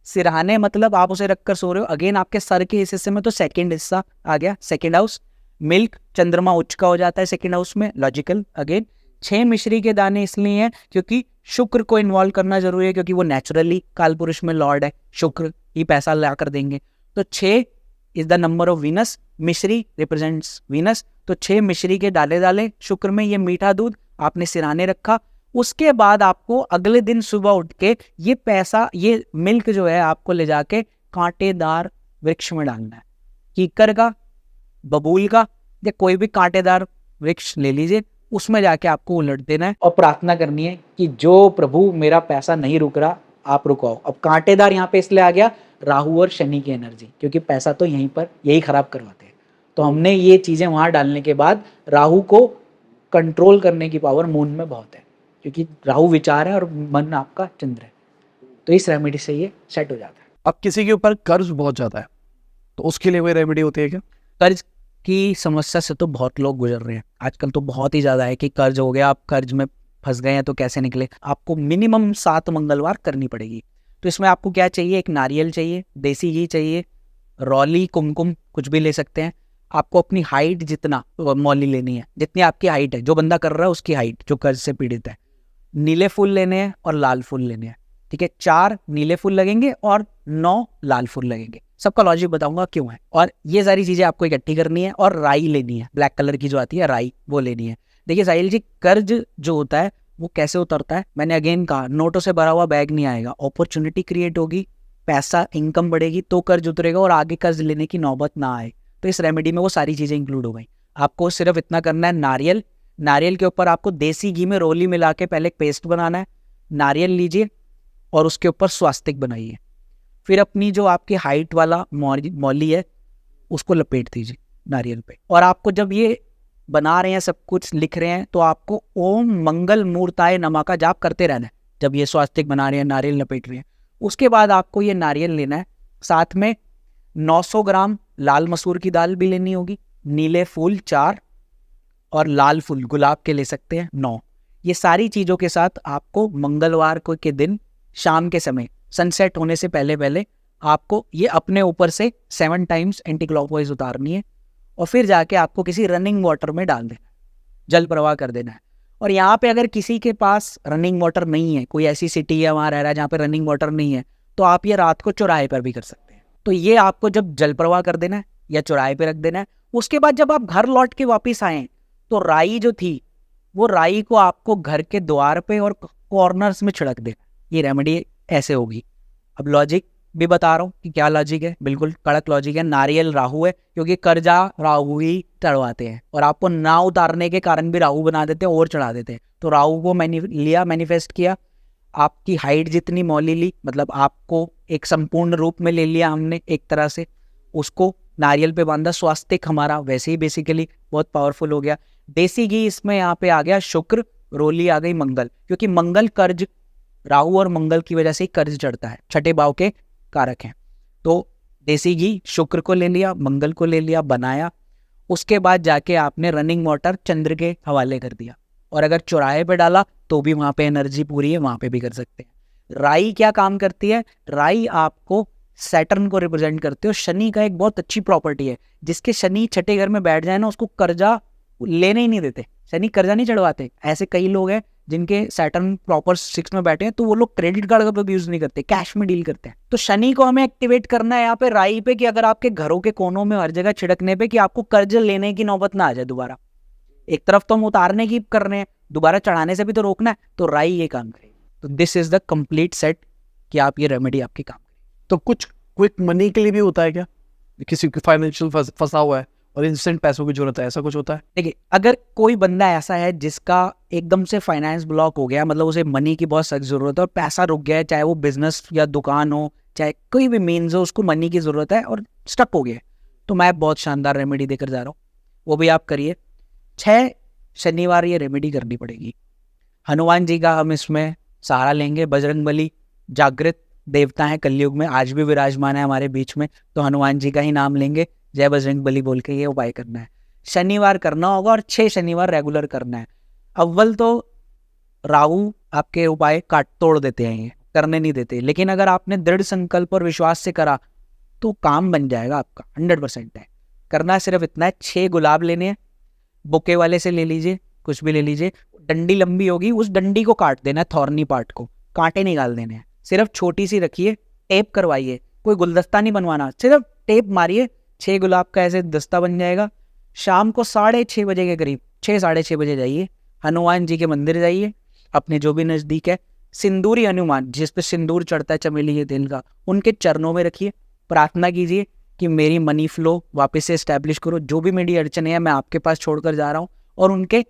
सिरहाने मतलब आप उसे रखकर सो रहे हो, अगेन आपके सर के इस हिस्से में तो सेकंड हिस्सा आ गया, सेकंड हाउस। मिल्क, चंद्रमा उच्च का हो जाता है सेकंड हाउस में, लॉजिकल। अगेन 6 मिश्री के दाने इसलिए हैं क्योंकि शुक्र को इन्वॉल्व करना जरूरी है, क्योंकि वो नेचुरली काल पुरुष में लॉर्ड है, शुक्र ही पैसा ला कर देंगे। तो 6 is the number of Venus, मिश्री रिप्रेजेंट्स वीनस, तो 6 मिश्री के डाले शुक्र में। ये मीठा दूध आपने सिरहाने रखा। उसके बाद आपको अगले दिन सुबह उठ के ये पैसा, ये मिल्क जो है आपको ले जाके कांटेदार वृक्ष में डालना है, कीकर का, बबूल का, या कोई भी कांटेदार वृक्ष ले लीजिए, उसमें जाके आपको उलट देना है और प्रार्थना करनी है कि जो प्रभु मेरा पैसा नहीं रुक रहा, आप रुकाओ। अब कांटेदार यहाँ पे इसलिए आ गया, राहु और शनि की एनर्जी, क्योंकि पैसा तो यहीं पर यही खराब करवाते हैं। तो हमने ये चीजें वहां डालने के बाद राहु को कंट्रोल करने की पावर मून में बहुत है, क्योंकि राहु विचार है और मन आपका चंद्र है। तो इस रेमेडी से ये सेट हो जाता है। अब किसी के ऊपर कर्ज बहुत ज्यादा है, तो उसके लिए कोई रेमेडी होती है क्या? कर्ज की समस्या से तो बहुत लोग गुजर रहे हैं आजकल, तो बहुत ही ज्यादा है कि कर्ज हो गया, आप कर्ज में फंस गए हैं तो कैसे निकले। आपको मिनिमम 7 मंगलवार करनी पड़ेगी। तो इसमें आपको क्या चाहिए, एक नारियल चाहिए, देसी घी चाहिए, रौली, कुमकुम, कुछ भी ले सकते हैं। आपको अपनी हाइट जितना मौली लेनी है, जितनी आपकी हाइट है, जो बंदा कर रहा है उसकी हाइट, जो कर्ज से पीड़ित है। नीले फूल लेने हैं और लाल फूल लेने हैं, ठीक है। 4 नीले फूल लगेंगे और 9 लाल फूल लगेंगे। सबका लॉजिक बताऊंगा क्यों है। और ये सारी चीजें आपको इकट्ठी करनी है और राई लेनी है, ब्लैक कलर की जो आती है राई, वो लेनी है। देखिए साहिल जी, कर्ज जो होता है वो कैसे उतरता है, मैंने अगेन कहा, नोटों से भरा हुआ बैग नहीं आएगा, अपॉर्चुनिटी क्रिएट होगी, पैसा इनकम बढ़ेगी तो कर्ज उतरेगा और आगे कर्ज लेने की नौबत ना आए। तो इस रेमेडी में वो सारी चीज़ें इंक्लूड हो गई। आपको सिर्फ इतना करना है, नारियल के ऊपर आपको देसी घी में रोली मिला के पहले एक पेस्ट बनाना है। नारियल लीजिए और उसके ऊपर स्वास्तिक बनाइए। फिर अपनी जो आपकी हाइट वाला मौली है उसको लपेट दीजिए नारियल पे। और आपको जब ये बना रहे हैं, सब कुछ लिख रहे हैं, तो आपको ओम मंगल मूर्ताय नमः का जाप करते रहना है जब ये स्वास्तिक बना रहे हैं, नारियल लपेट रहे हैं। उसके बाद आपको ये नारियल लेना है, साथ में 900 ग्राम लाल मसूर की दाल भी लेनी होगी, नीले फूल 4 और लाल फूल गुलाब के ले सकते हैं 9। ये सारी चीज़ों के साथ आपको मंगलवार को के दिन शाम के समय सनसेट होने से पहले पहले आपको ये अपने ऊपर से 7 टाइम्स एंटी क्लॉकवाइज उतारनी है और फिर जाके आपको किसी रनिंग वाटर में डाल देना है, जल प्रवाह कर देना है। और यहाँ पे अगर किसी के पास रनिंग वाटर नहीं है, कोई ऐसी सिटी है वहाँ रह रहा है जहाँ पे रनिंग वाटर नहीं है, तो आप ये रात को चौराहे पर भी कर सकते हैं। तो ये आपको जब जल प्रवाह कर देना है या चौराहे पे रख देना है। उसके बाद जब आप घर लौट के वापस आए तो राई जो थी वो राई को आपको घर के द्वार पे और कॉर्नर्स में छिड़क देना। ये रेमेडी ऐसे होगी। अब लॉजिक भी बता रहा हूँ कि क्या लॉजिक है, बिल्कुल कड़क लॉजिक है। नारियल राहु है, क्योंकि कर्जा राहु ही चढ़वाते हैं और आपको ना उतारने के कारण भी राहु बना देते हैं और चढ़ा देते हैं। तो राहु को मैनिफेस्ट किया, आपकी हाइट जितनी मौली ली, मतलब आपको एक संपूर्ण रूप में ले लिया हमने एक तरह से, उसको नारियल पे बांधा। स्वास्तिक हमारा वैसे ही बेसिकली बहुत पावरफुल हो गया। देसी घी इसमें यहाँ पे आ गया, शुक्र, रोली आ गई मंगल, क्योंकि मंगल कर्ज, राहु और मंगल की वजह से ही कर्ज चढ़ता है, छठे भाव के कारक हैं। तो देसी घी शुक्र को ले लिया, मंगल को ले लिया, बनाया। उसके बाद जाके आपने रनिंग वाटर चंद्र के हवाले कर दिया। और अगर चौराहे पे डाला तो भी वहां पे एनर्जी पूरी है, वहां पे भी कर सकते हैं। राई क्या काम करती है? राई आपको सैटर्न को रिप्रेजेंट करते हो। शनि का एक बहुत अच्छी प्रॉपर्टी है, जिसके शनि छठे घर में बैठ जाए ना, उसको कर्जा लेने ही नहीं देते। शनि कर्जा नहीं चढ़वाते। ऐसे कई लोग हैं जिनके सैटर्न प्रॉपर 6 में बैठे हैं, तो वो लोग क्रेडिट कार्ड का भी यूज नहीं करते, कैश में डील करते हैं। तो शनि को हमें एक्टिवेट करना है यहाँ पे राई पे, कि अगर आपके घरों के कोनों में हर जगह छिड़कने पे कि आपको कर्ज लेने की नौबत ना आ जाए दोबारा। एक तरफ तो हम उतारने की कर रहे हैं, दोबारा चढ़ाने से भी तो रोकना है, तो राई ये काम करेगी। तो this is the complete set कि आप ये रेमेडी आपकी काम करेगी। तो कुछ क्विक मनी के लिए भी होता है क्या? किसी को फाइनेंशियल फंसा हुआ है और इंस्टेंट पैसों की जरूरत है, ऐसा कुछ होता है? देखिए, अगर कोई बंदा ऐसा है जिसका एकदम से फाइनेंस ब्लॉक हो गया, मतलब उसे मनी की बहुत सख्त जरूरत है और पैसा रुक गया है, चाहे वो बिजनेस या दुकान हो, चाहे कोई भी मीन्स हो, उसको मनी की जरूरत है और स्टक हो गया है, तो मैं बहुत शानदार रेमेडी देकर जा रहा हूँ, वो भी आप करिए। 6 शनिवार ये रेमेडी करनी पड़ेगी। हनुमान जी का हम इसमें सहारा लेंगे। बजरंगबली जागृत देवता है, कलयुग में आज भी विराजमान है हमारे बीच में, तो हनुमान जी का ही नाम लेंगे, जय बजरंगबली बोल के ये उपाय करना है। शनिवार करना होगा और 6 शनिवार रेगुलर करना है। अव्वल तो राहु आपके उपाय काट तोड़ देते हैं, ये करने नहीं देते, लेकिन अगर आपने दृढ़ संकल्प और विश्वास से करा तो काम बन जाएगा आपका, 100% है। करना सिर्फ इतना है, 6 गुलाब लेने हैं, बुके वाले से ले लीजिए, कुछ भी ले लीजिए। डंडी लंबी होगी, उस डंडी को काट देना है, थॉर्नी पार्ट को कांटे निकाल देने हैं। सिर्फ छोटी सी रखिए, टेप करवाइए, कोई गुलदस्ता नहीं बनवाना, सिर्फ टेप मारिए, 6 गुलाब का ऐसे दस्ता बन जाएगा। शाम को 6:30 बजे के करीब, 6 साढ़े 6 बजे जाइए, हनुमान जी के मंदिर जाइए, अपने जो भी नज़दीक है, सिंदूरी हनुमान जिस पे सिंदूर चढ़ता है चमेली के तेल का, उनके चरणों में रखिए, प्रार्थना कीजिए कि मेरी मनी फ्लो वापस से एस्टैब्लिश करो, जो भी मेरी अड़चने हैं मैं आपके पास छोड़कर जा रहा हूँ। और उनके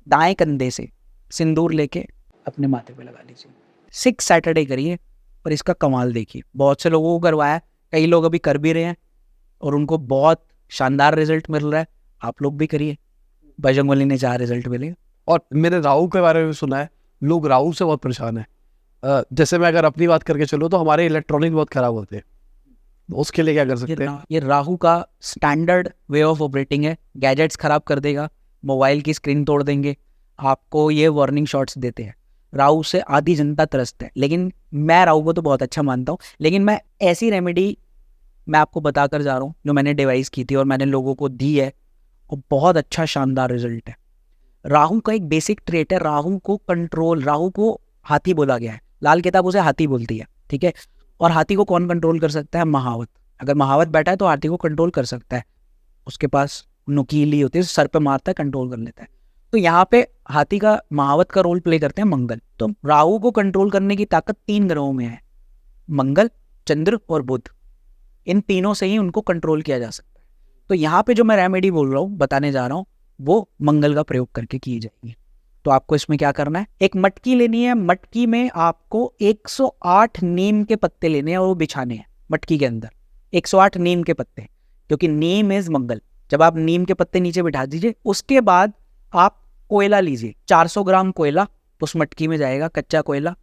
दाएं कंधे से सिंदूर लेके अपने माथे पे लगा लीजिए। 6 सैटरडे करिए और इसका कमाल देखिए। बहुत से लोगों को करवाया, कई लोग अभी कर भी रहे हैं और उनको बहुत शानदार रिजल्ट मिल रहा है। आप लोग भी करिए, बजरंगबली ने 4 रिजल्ट मिले। और मैंने राहु के बारे में सुना है, लोग राहु से बहुत परेशान है। जैसे मैं अगर अपनी बात करके चलूँ तो हमारे इलेक्ट्रॉनिक बहुत खराब होते हैं, उसके लिए क्या कर सकते हैं? ये राहु का स्टैंडर्ड वे ऑफ ऑपरेटिंग है, गैजेट्स खराब कर देगा, मोबाइल की स्क्रीन तोड़ देंगे, आपको ये वार्निंग शॉट्स देते हैं। राहु से आधी जनता त्रस्त है, लेकिन मैं राहु को तो बहुत अच्छा मानता हूँ, लेकिन मैं ऐसी रेमेडी मैं आपको बताकर जा रहा हूँ जो मैंने डिवाइस की थी और मैंने लोगों को दी है और बहुत अच्छा शानदार रिजल्ट है। राहु का एक बेसिक ट्रेट है, राहु को कंट्रोल, राहु को हाथी बोला गया है, लाल किताब उसे हाथी बोलती है, ठीक है। और हाथी को कौन कंट्रोल कर सकता है? महावत। अगर महावत बैठा है तो हाथी को कंट्रोल कर सकता है, उसके पास नुकीली होती है, सर पे मारता है, कंट्रोल कर लेता है। तो यहाँ पे हाथी का, महावत का रोल प्ले करते हैं मंगल। तो राहु को कंट्रोल करने की ताकत 3 ग्रहों में है, मंगल, चंद्र और बुध, इन तीनों से ही उनको कंट्रोल किया जा सकता है। तो यहाँ पे जो मैं रेमेडी बोल रहा हूँ, बताने जा रहा हूँ, वो मंगल का प्रयोग करके की जाएगी। तो आपको इसमें क्या करना है, एक मटकी लेनी है, मटकी में आपको 108 नीम के पत्ते लेने हैं और वो बिछाने हैं मटकी के अंदर, 108 नीम के पत्ते, क्योंकि नीम इज मंगल। जब आप नीम के पत्ते नीचे बिठा दीजिए, उसके बाद आप कोयला लीजिए, 400 ग्राम कोयला उस मटकी में जाएगा, कच्चा कोयला।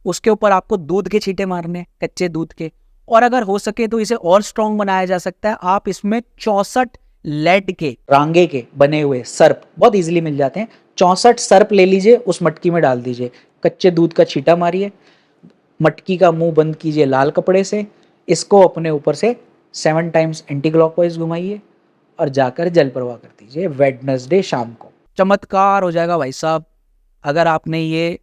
उसके ऊपर आपको दूध के छींटे मारने हैं, कच्चे दूध के, और अगर हो सके तो इसे और स्ट्रॉन्ग बनाया जा सकता है, आप इसमें 64 लेड के रांगे के बने हुए सर्प बहुत इजीली मिल जाते हैं, 64 सर्प ले लीजिए, उस मटकी में डाल दीजिए, कच्चे दूध का छींटा मारिए, मटकी का मुंह बंद कीजिए लाल कपड़े से, इसको अपने ऊपर से 7 टाइम्स एंटी क्लॉकवाइज घुमाइए और जाकर जल प्रवाह कर दीजिए वेडनेसडे शाम को। चमत्कार हो जाएगा भाई साहब। अगर आपने ये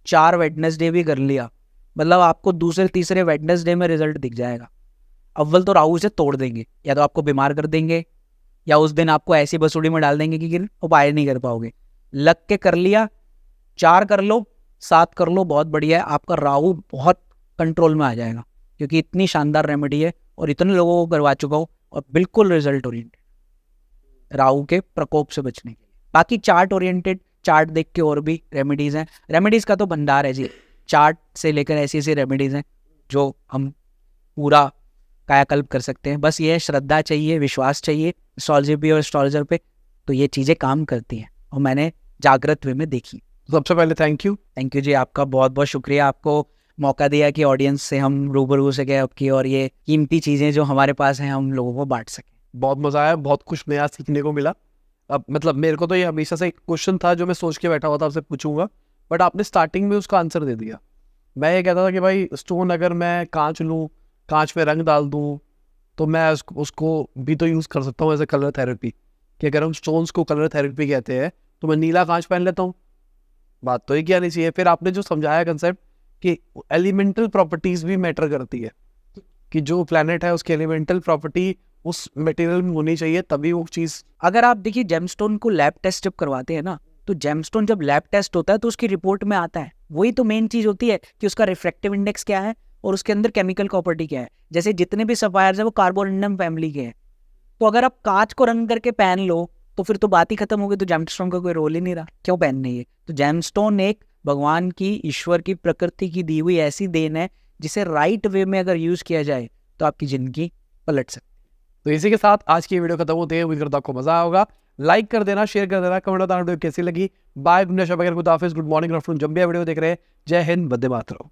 4 वेडनेसडे भी कर लिया, मतलब आपको दूसरे तीसरे वेडनेसडे में रिजल्ट दिख जाएगा। अव्वल तो राहु से तोड़ देंगे, या तो आपको बीमार कर देंगे, या उस दिन आपको ऐसी बसूड़ी में डाल देंगे कि उपाय नहीं कर पाओगे। लग के कर लिया, 4 कर लो, 7 कर लो, बहुत बढ़िया है, आपका राहु बहुत कंट्रोल में आ जाएगा, क्योंकि इतनी शानदार रेमेडी है और इतने लोगों को करवा चुका हूँ और बिल्कुल रिजल्ट ओरिएंटेड, राहु के प्रकोप से बचने के लिए। बाकी चार्ट ओरिएंटेड, चार्ट देख के और भी रेमेडीज हैं, रेमेडीज का तो भंडार है जी, चार्ट से लेकर ऐसी ऐसी रेमेडीज हैं जो हम पूरा कायाकल्प कर सकते हैं। बस ये श्रद्धा चाहिए, विश्वास चाहिए एस्ट्रोलॉजी पे और एस्ट्रोलॉजर पे, तो ये चीज़ें काम करती हैं और मैंने जागृत वे में देखी। सबसे पहले थैंक यू जी, आपका बहुत बहुत शुक्रिया, आपको मौका दिया कि ऑडियंस से हम रूबरू हो सके आपकी, और ये कीमती चीज़ें जो हमारे पास हैं हम लोगों को बांट सकें। बहुत मज़ा आया, बहुत कुछ नया सीखने को मिला। अब मतलब मेरे को तो ये हमेशा से एक क्वेश्चन था जो मैं सोच के बैठा हुआ था आपसे पूछूंगा, बट आपने स्टार्टिंग में उसका आंसर दे दिया। मैं ये कहता था कि भाई स्टोन अगर मैं कांच लूँ, कांच में रंग डाल दूँ, तो मैं उसको भी तो यूज़ कर सकता हूँ एज ए कलर थेरेपी, कि अगर हम स्टोन्स को कलर थेरेपी कहते हैं तो मैं नीला कांच पहन लेता हूँ, बात तो ही क्या नहीं चाहिए। फिर आपने जो समझाया कंसेप्ट कि एलिमेंटल प्रॉपर्टीज भी मैटर करती है, कि जो प्लैनेट है उसकी एलिमेंटल प्रॉपर्टी उस मटेरियल में होनी चाहिए, तभी वो चीज़। अगर आप देखिए जेमस्टोन को लैब टेस्ट जब करवाते हैं ना, तो जेमस्टोन जब लैब टेस्ट होता है तो उसकी रिपोर्ट में आता है, वही तो मेन चीज़ होती है कि उसका रिफ्रैक्टिव इंडेक्स क्या है और उसके अंदर केमिकल प्रॉपर्टी क्या है। जैसे जितने भी सफायर्स है वो कार्बोरेंडम फैमिली के हैं, तो अगर आप कांच को रंग करके पहन लो तो फिर तो बात ही खत्म हो गई, तो जेमस्टोन का कोई रोल ही नहीं रहा, क्यों पहनने ये। तो जेमस्टोन एक भगवान की, ईश्वर की, प्रकृति की दी हुई ऐसी देन है जिसे राइट वे में अगर यूज किया जाए तो आपकी जिंदगी पलट सकती है। तो इसी के साथ आज की वीडियो खत्म होते हैं, उम्मीद करता हूं आपको मजा आया होगा। लाइक कर देना, शेयर कर देना, कमेंट बताना वीडियो कैसी लगी। Bye, good morning, good afternoon, जब भी वीडियो देख रहे हैं। जय हिंद, वंदे मातरम।